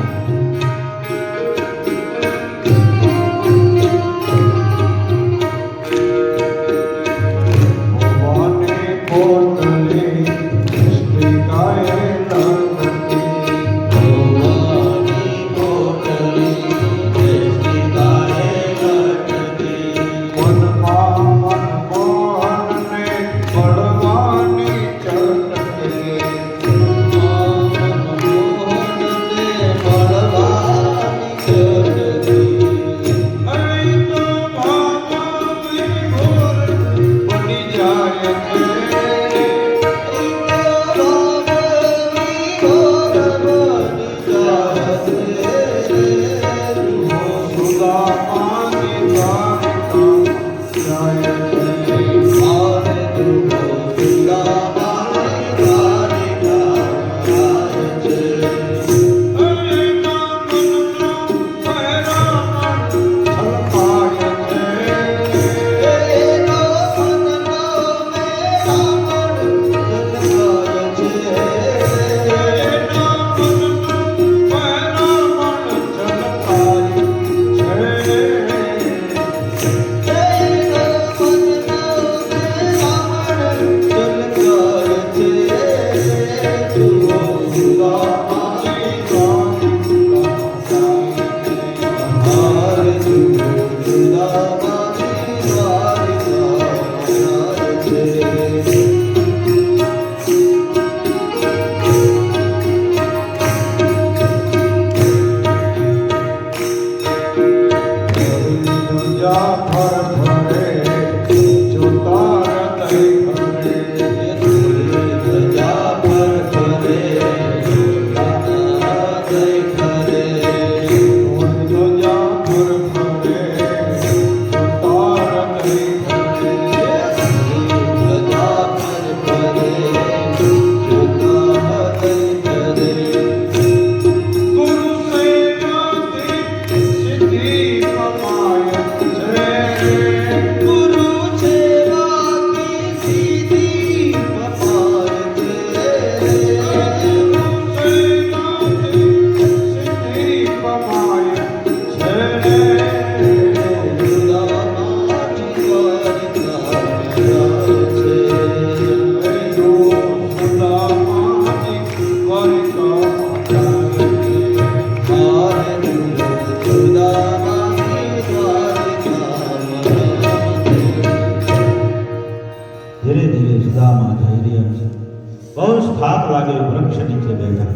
वृक्ष नीचे बैठा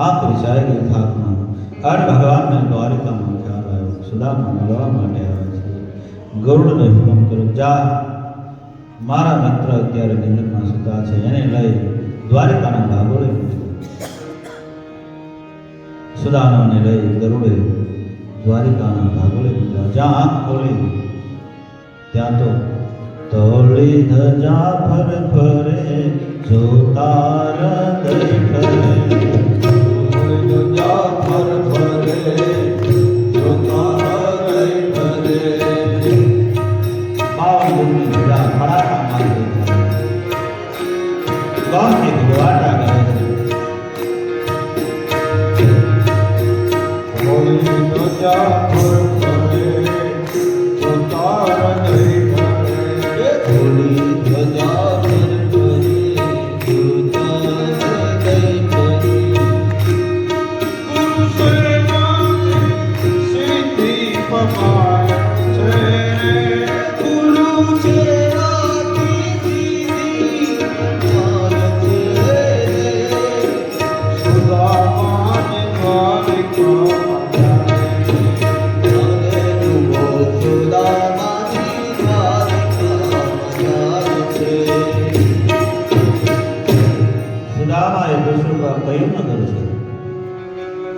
आंख रिसाएगी थाक में अरे भगवान ने द्वारिका में ख्याल आयो सुदामा મળવા માટે આવે છે ગરુડને હુકમ કર્યો જા મારા મિત્ર અત્યારે નિંદ્રમાં સૂતા છે એને લઈ દ્વારિકાના ભાગોળે સુદામાને લઈ ગરુડે દ્વારિકાના ભાગોળે નીકળ્યા જ્યાં આંખ ખોલી ત્યાં તો તોળી ધજા ફર ફરે જોતાર દઈ ફરે તોળી ધજા ફર ફરે જોતાર દઈ ફરે બાવની ધજા ખડાકા મારે ગામની ગુવાટા કરે છે તોળી ધજા ફર ફરે જોતાર દઈ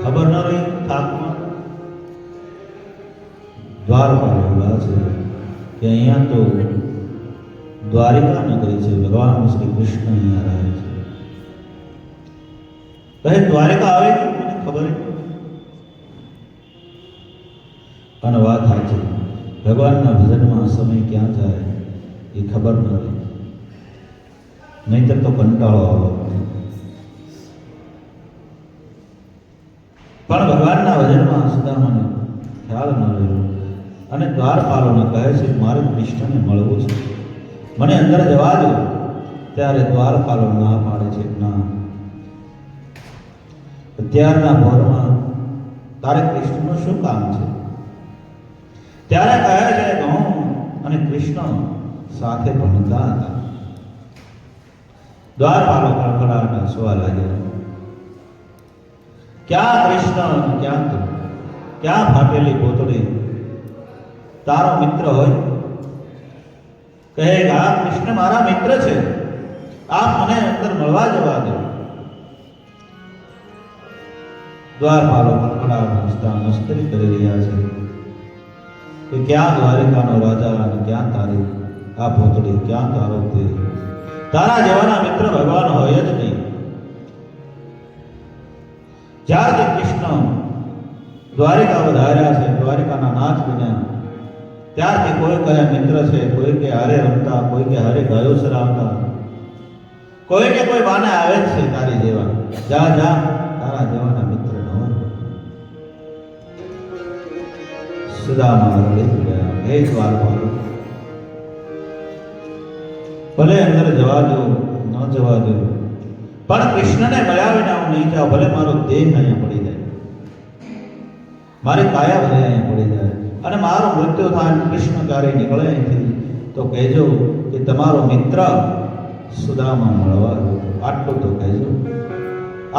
खबर न रही द्वार पर कि अँ तो द्वारिका नगरी है भगवान श्री कृष्ण अँ रहे कहे द्वारिका आवे मैंने खबर ही बात साची भगवान भजन में समय क्या जाए ये खबर न रही નહીંતર તો કંટાળો આવે. પણ ભગવાનના વચનમાં સુદામાને ખ્યાલ ન રહ્યો અને દ્વારપાલોને કહે છે મારે કૃષ્ણને મળવું છે, મને અંદર જવા દો. ત્યારે દ્વારપાલો ના પાડે છે, ના, અત્યારના ભોરમાં તારે કૃષ્ણનું શું કામ છે? ત્યારે કહે છે કે હું અને કૃષ્ણ સાથે ભણતા હતા. દ્વારપાલો કડકડાટ હસવા લાગ્યા. ક્યાં કૃષ્ણ, ક્યાં તું, ક્યાં ફાટેલી પોતળી? તારો મિત્ર હોય કહે આ કૃષ્ણ મારા મિત્ર છે, આપ મને અંદર મળવા જવા દો. દ્વારપાલો કડકડાટ હસતા મસ્કરી કરી રહ્યા છે કે ક્યાં દ્વારિકાનો રાજા અને ક્યાં તારી આ પોતળી, ક્યાં તારો તે? તારા જેવાના મિત્ર ભગવાન હોય જ નહીં. જ્યારથી કૃષ્ણ દ્વારિકા વધાર્યા છે, દ્વારિકાના નાથ બન્યા, ત્યારથી કોઈ કહે મિત્ર છે, કોઈ કે હારે રમતા, કોઈ કે હારે ગાયો ચરાવતા, કોઈ કે કોઈ બાને આવે જ છે તારી જેવા. જા જા, તારા જેવાના મિત્ર ન હોય. સુદામા રડી પડ્યા, હે દ્વારપાલો, ભલે અંદર જવા દો, ન જવા દો, પણ કૃષ્ણને મળ્યા વિના હું નહીં જાઉં. ભલે મારો દેહ અહીંયા પડી જાય, મારી કાયા ભલે અહીંયા પડી જાય અને મારો મૃત્યુ થાય, કૃષ્ણ ક્યારે નીકળે અહીંથી તો કહેજો કે તમારો મિત્ર સુદામા મળવા દો. આટલું તો કહેજો.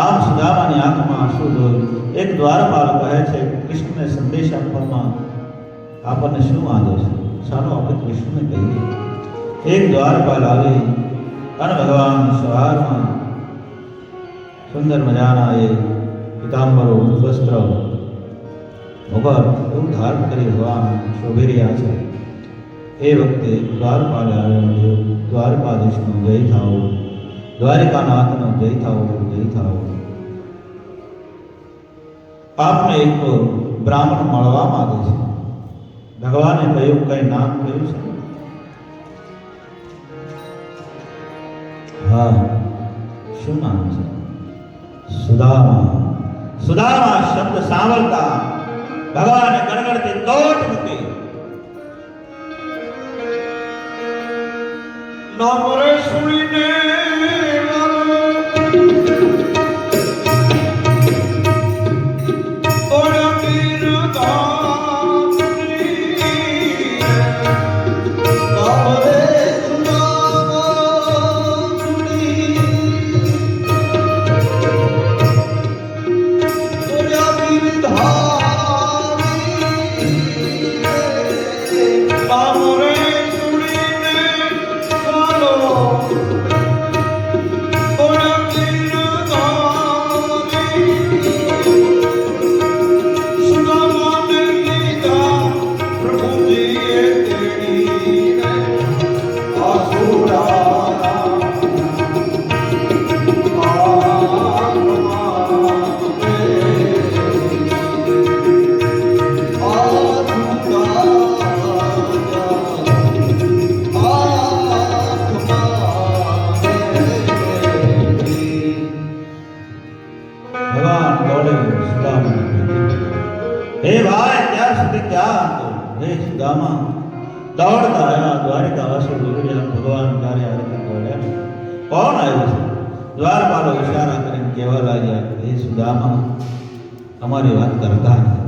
આમ સુદામાની આંખમાં આંસુ જોઈ એક દ્વારપાલ કહે છે કૃષ્ણને સંદેશ આપવામાં આપણને શું વાંધો છે, ચાલો આપણે કૃષ્ણને કહીએ. એક દ્વારપાલ આવી અને ભગવાન સવારમાં સુંદર મજાના એ પિતાંબરો વસ્ત્ર મુગર એવું ધારણ કરી ભગવાન શોભી રહ્યા છે. એ વખતે દ્વારપાલે આવ્યો, દ્વારકાધીશનો જય થાઓ, દ્વારિકાનાથનો જય થાઓ, જય થાઓ. આપને એક બ્રાહ્મણ મળવા માંગે છે. ભગવાને કહ્યું કઈ નામ કહ્યું છે? હા, શું નામ છે? સુદામા. સુદામા શબ્દ સાંભળતા ભગવાને ગણગણતી દોટ મૂકી. નામ રે સુણીને દોડતા આવ્યા દ્વારિકાવાસી બોલ્યા ભગવાન ક્યારે આરતી દોડ્યા? કોણ આવ્યું છે? દ્વારપાલો ઈશારા કરીને કહેવા લાગ્યા હે સુદામા, અમારી વાત કરતા નથી.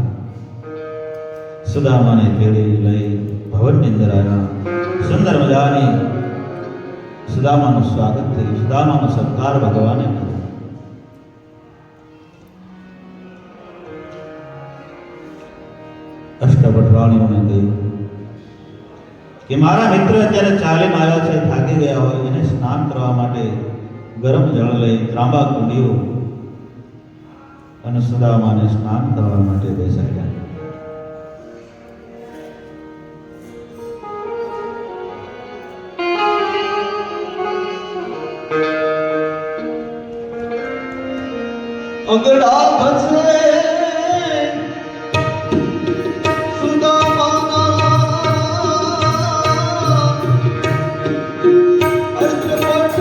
સુદામાને તેડી લઈ ભવનની અંદર આવ્યા. સુંદર મજાની સુદામાનું સ્વાગત થયું, સુદામાનો સત્કાર ભગવાને કર્યો. અષ્ટભટવાણીઓને કહ્યું કે મારા મિત્ર અત્યારે ચાલીને આવ્યા છે, થાકી ગયા હોય, એને સ્નાન કરવા માટે ગરમ જળ લઈ ત્રાંબા કુંડીઓ અને સુદામાને સ્નાન કરવા માટે બેસાડ્યા. અંગડા ભસે અષ્ટપટ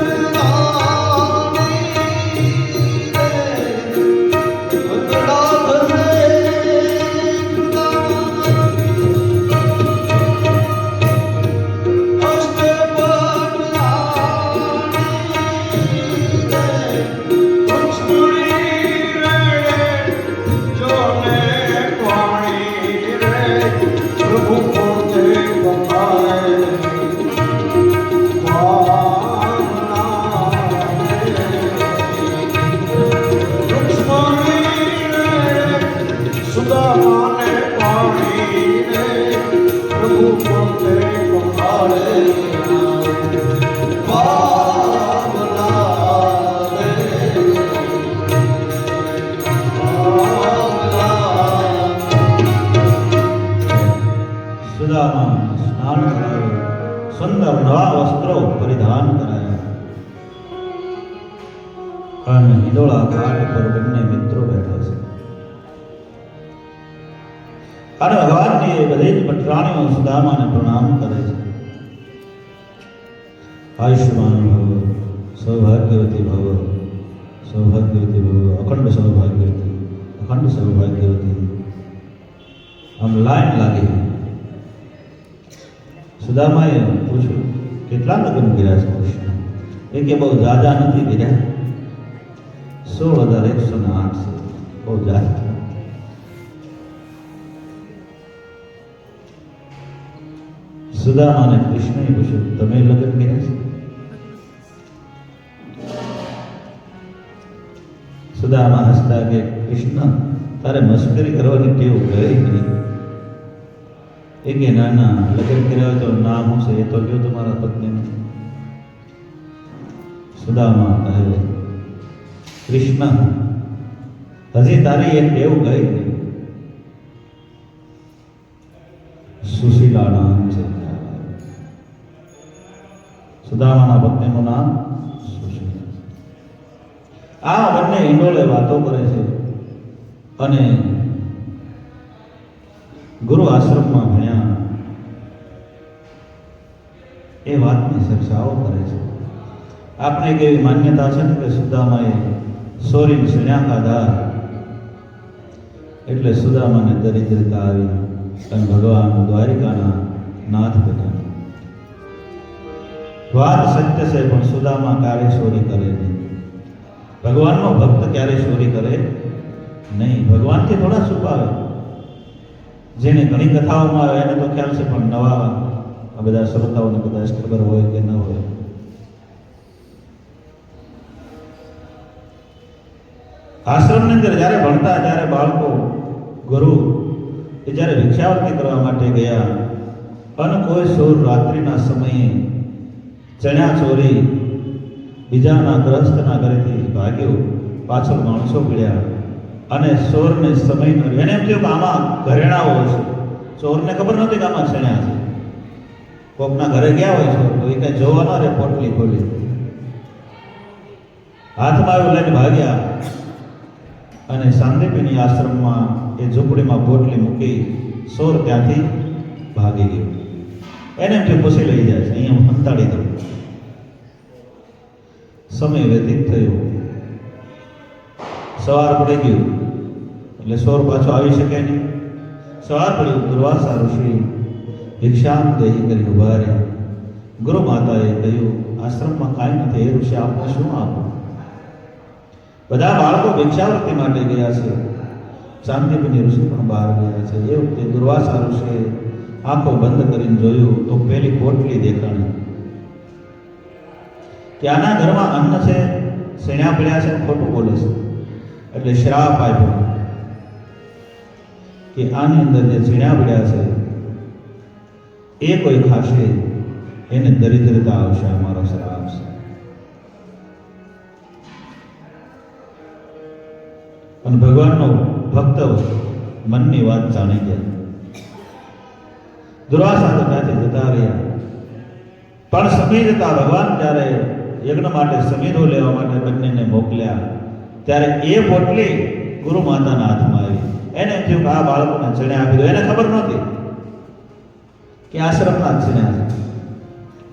પ્રભુ પોતે પખાડે સુદામા સ્નાન કરાયું, સુંદર નવા વસ્ત્રો પરિધાન કરાયા અને હિંડોળા ઘાટ પર બંને મિત્રો બેઠા છે અને ભગવાનની એ બધી જ પટરાણીઓ સુદામાને પ્રણામ કરે છે. આયુષ્માન ભવ, સૌભાગ્યવતી ભવ, સૌભાગ્યવતી ભવ, અખંડ સૌભાગ્યવતી, અખંડ સૌભાગ્યવતી. આમ લાઈન લાગી. સુદામાએ પૂછ્યું, કેટલા લગ્ન કર્યા છે કૃષ્ણ? એ કે બહુ જાજા નથી કર્યા, 16,108 છે, બહુ જાજા. સુદામાને કૃષ્ણએ પૂછ્યું, તમે લગ્ન કર્યા છે? સુદામા હસતા કે કૃષ્ણ, તારે મસ્કરી કરવાની ટેવ ગઈ નહીં. એ કે ના ના, લગ્ન કર્યા હોય તો નામ શું છે એ તો કહો તમારા પત્નીનું. સુદામા કહે, કૃષ્ણ, હજી તારી એક ટેવ ગઈ નહીં. સુશીલા નામ છે. સુદામાના પત્નીનું નામ સુશીલા. આ બંને હિંડોળે વાતો કરે છે અને ગુરુ આશ્રમમાં ભણ્યા એ વાતની ચર્ચાઓ કરે છે. આપણે એક એવી માન્યતા છે ને કે સુદામાએ સોરીને શણ્યા ખાધા એટલે સુદામાને દરિદ્રતા આવી અને ભગવાન દ્વારિકાના નાથ બન્યા. વાત સત્ય છે, પણ સુદામા ક્યારે ચોરી કરે નહીં. ભગવાનનો ભક્ત ક્યારે ચોરી કરે નહીં. ભગવાનથી થોડા છુપાવે. જેને ઘણી કથાઓમાં આવે એને તો ખ્યાલ છે, પણ નવા આ બધા શ્રોતાઓને કદાચ ખબર હોય કે ન હોય. આશ્રમની અંદર જ્યારે ભણતા ત્યારે બાળકો ગુરુ એ જ્યારે ભિક્ષાવૃત્તિ કરવા માટે ગયા અને કોઈ ચોર રાત્રિના સમયે ચણ્યા ચોરી બીજાના ગ્રસ્તના ઘરેથી ભાગ્યો, પાછળ માણસો પડ્યા અને ચોરને સમય ન રહ્યો. એને એમ થયું કે આમાં ઘરેણાઓ છે. ચોરને ખબર નહોતી કે આમાં ચણ્યા છે. કોકના ઘરે ગયા હોય ચોર તો એ કઈ જોવા ન રહે, પોટલી ખોલી હાથમાં એવું લઈને ભાગ્યા અને સાંદીપની આશ્રમમાં એ ઝૂંપડીમાં પોટલી મૂકી ચોર ત્યાંથી ભાગી ગયો. એને એમ થયું પૂછી લઈ જાય છે, અહીંયા હું સંતાડી દઉં. સમય વ્યતીત થયો, સવાર પડી ગયું એટલે ચોર પાછો આવી શકે નહીં. સવાર પડ્યું, દુર્વાસા ઋષિ ભિક્ષામ દેહી કરી ઉભા રહ્યા. ગુરુ માતાએ કહ્યું, આશ્રમમાં કાંઈ નથી, એ ઋષિ આપને શું આપો? બધા બાળકો ભિક્ષાવૃત્તિ માટે ગયા છે. ચાંદીપની ઋષિ પણ બહાર ગયા છે. એ વખતે દુર્વાસા ઋષિએ આંખો બંધ કરીને જોયું તો પેલી પોટલી દેખાણી કે આના ઘરમાં અન્ન છે, શેણા પડ્યા છે, ખોટું બોલે છે. એટલે શ્રાપ આપ્યો કે આની અંદર જે ઝીણા પડ્યા છે એ કોઈ ખાશે એને દરિદ્રતા આવશે, અમારો શ્રાપ છે. અને ભગવાનનો ભક્ત મનની વાત જાણી ગયા. દુર્વાસા તો ત્યાંથી જતા રહ્યા. પણ સમય જતા ભગવાન જ્યારે યજ્ઞ માટે સમીરો લેવા માટે બંનેને મોકલ્યા ત્યારે એ પોટલી ગુરુ માતાના હાથમાં આવી. એને એમ થયું કે આ બાળકોને ચણે આપી દો. એને ખબર નહોતી કે આશ્રમના જ ચણ્યા છે,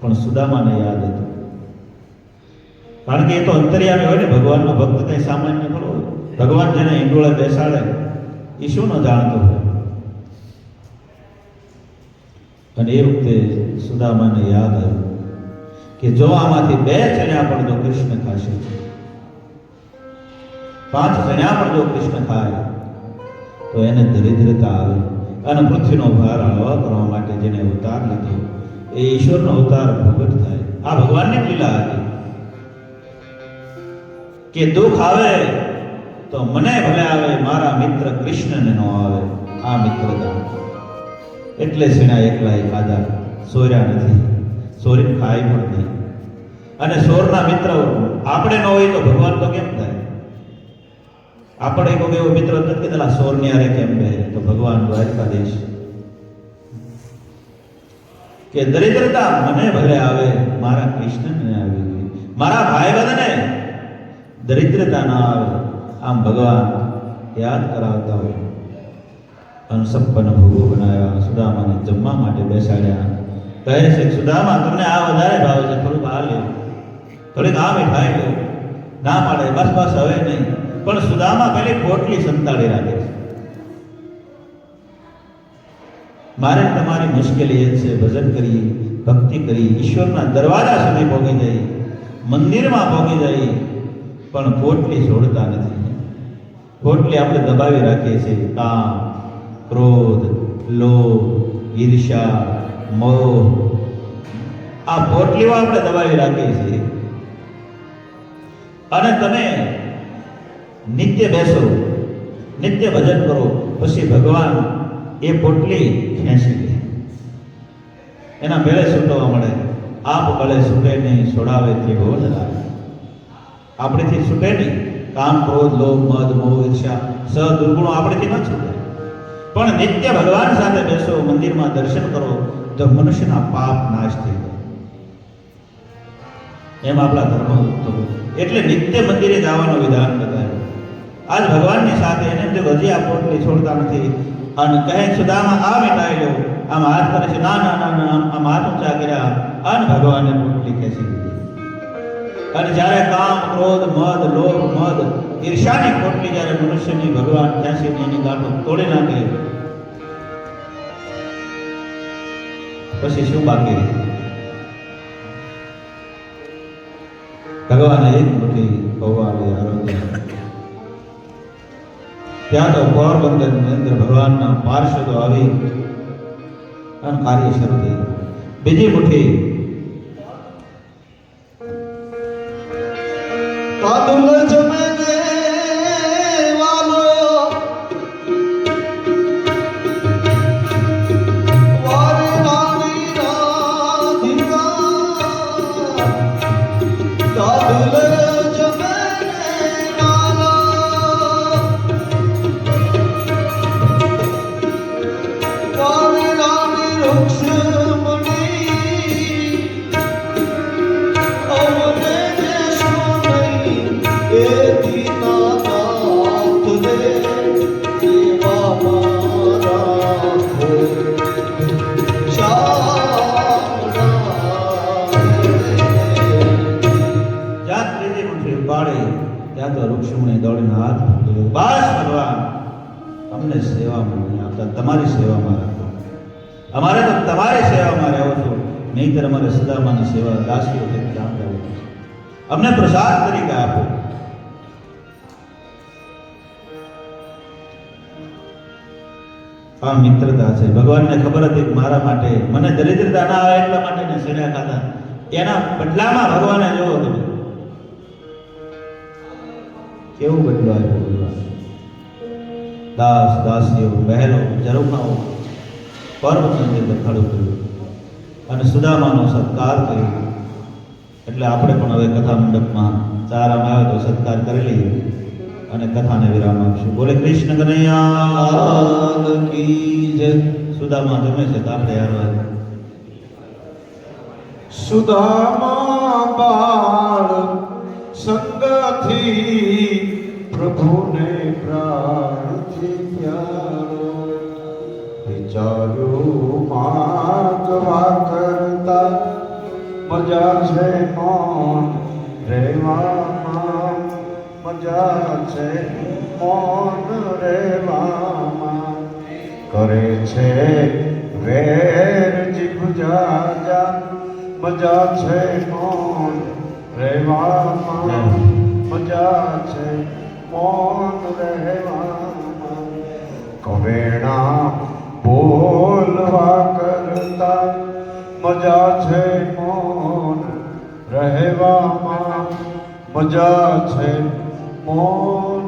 પણ સુદામાને યાદ હતું. કારણ કે એ તો અંતર્યામી હોય ને, ભગવાનનો ભક્ત કંઈ સામાન્ય થોડો હોય. ભગવાન જેને હિંડોળે બેસાડે એ શું ન જાણતો હોય. અને એ વખતે સુદામાને યાદ આવ્યું કે જો આમાંથી 2 ચણ્યા પણ જો કૃષ્ણ ખાશે, 5 ચણ્યા પણ જો કૃષ્ણ ખાય તો એને દરિદ્રતા આવે અને પૃથ્વીનો ભાર હળવા કરવા માટે જેને અવતાર લીધો એ ઈશ્વરનો અવતાર પ્રગટ થાય. આ ભગવાનની લીલા હતી કે દુઃખ આવે તો મને ભલે આવે, મારા મિત્ર કૃષ્ણને ન આવે. આ મિત્રતા એટલે સીણા એકલા એ ખાધા, સોર્યા નથી, સોરીને ખાય પણ નહીં. અને સોરના મિત્ર આપણે ન હોય તો ભગવાન તો કેમ થાય? આપણે કોઈ એવો મિત્ર નથી કે પેલા સોરની હારે કેમ રહે? તો ભગવાન દ્વારકાધીશ કે દરિદ્રતા મને ભલે આવે, મારા કૃષ્ણને આવી ગઈ, મારા ભાઈ બંધને દરિદ્રતા ના આવે. આમ ભગવાન યાદ કરાવતા હોય. અનસંપન્ન ભોગો બનાવ્યા, સુદામાને જમવા માટે બેસાડ્યા. કહે છે કે સુદામા તમને આ વધારે ભાવે છે, થોડુંક આ લે, થોડીક આ મીઠાઈ લે. ના પાડે, બસ બસ હવે નહીં. પણ સુદામા પેલી પોટલી સંતાડી રાખે છે. મારે તમારી મુશ્કેલી એ છે, ભજન કરી, ભક્તિ કરી, ઈશ્વરના દરવાજા સુધી પહોંચી જઈ, મંદિરમાં પહોંચી જઈ, પણ પોટલી છોડતા નથી. પોટલી આપણે દબાવી રાખીએ છીએ. કામ, ક્રોધ, લોભ, ઈર્ષ્યા, મોહ, આ પોટલીઓ આપણે દબાવી રાખીએ છીએ. અને તમે નિત્ય બેસો, નિત્ય ભજન કરો, પછી ભગવાન એ પોટલી ખેંચી લે, એના મેળે છૂટવા મળે. આપ ગળે છૂટે નહીં, છોડાવે ત્રિભુવન રાય. આપણેથી છૂટે નહીં. કામ, ક્રોધ, લોભ, મદ, મોહ, ઈર્ષ્યા, સ દુર્ગુણો આપણેથી ન છૂટે. પણ નિત્ય ભગવાન સાથે બેસો, મંદિરમાં દર્શન કરો, તો મનુષ્યના પાપ નાશ થઈ જાય. એમ આપણા ધર્મ તો એટલે નિત્ય મંદિરે જવાનું વિધાન બતાવ્યું. આજ ભગવાનની સાથે એને જો હજી આ પોટલી છોડતા નથી. અને કહે સુદામા આ મીઠાઈ લો, આમ હાથ કરે છે, ના ના ના ના, આમ હાથ ઊંચા કર્યા અને ભગવાનને પોટલી ખેંચી દીધી. અને જ્યારે કામ, ક્રોધ, મદ, લોભ, મદ, ઈર્ષાની પોટલી જ્યારે મનુષ્યની ભગવાન ખેંચીને એની ગાંઠો તોડી નાખે, પછી શું બાકી રહે? ભગવાને એક મુઠ્ઠી પૌવા લઈ આરોગ્ય. ત્યાં તો પોરબંદરની અંદર ભગવાનના પાર્ષદો આવી અને કાર્ય શરૂ થઈ. બીજી મુઠ્ઠી કાદુલ જમે વાલો વારે રાની રાધિકા, કાદુલ જમે વાલો વારે રાની રૂક્ષમણી, અવને દેશો નહીં એ દીનાનાથ રે, દેવા મારા હો જ્યાં ત્રીજી મુઠ્ઠી ઉપાડી ત્યાં તો રૂક્ષમણી દોડીને હાથ પકડ્યો. બસ ભગવાન, અમને સેવામાં નહીં આપતા, તમારી સેવામાં રાખો. અમારે તો તમારી સેવામાં રહેવો છો, નહીંતર અમારે સુદામાની સેવા દાસીઓ તરીકે કામ કરવું છે. અમને પ્રસાદ તરીકે આપો. આ મિત્રતા છે. ભગવાનને ખબર હતી કે મારા માટે મને દરિદ્રતા ના આવે એટલા માટે ને સેડા ખાધા. એના બદલામાં ભગવાને જોવો તમે કેવું બદલો આપ્યો ભગવાન. દાસ, દાસીઓ, બહેનો, ઝરૂખાઓ પર્વતની અંદર ખડું કર્યું અને સુદામાનો સત્કાર કર્યો. એટલે આપણે પણ હવે કથા મંડપમાં ચારામાં આવે તો સત્કાર કરી લઈએ અને કથાને વિરામ આપશું. બોલે કૃષ્ણ કનૈયા કી જય. સુદામા જમે છે તો આપણે યાર સુદામા બાળ સંગથી પ્રભુને પ્રાણથી પ્યારો, વિચાર્યું માગવા કરતા મજા છે મૌન રહેવામાં, મજા છે મૌન રહેવામાં, કરે છે વેર જીભ જાજા, મજા છે મૌન રહેવામાં, મજા છે મૌન રહેવામાં, કવેણા બોલવા કરતા મજા છે મૌન રહેવામાં, મજા છે મૌન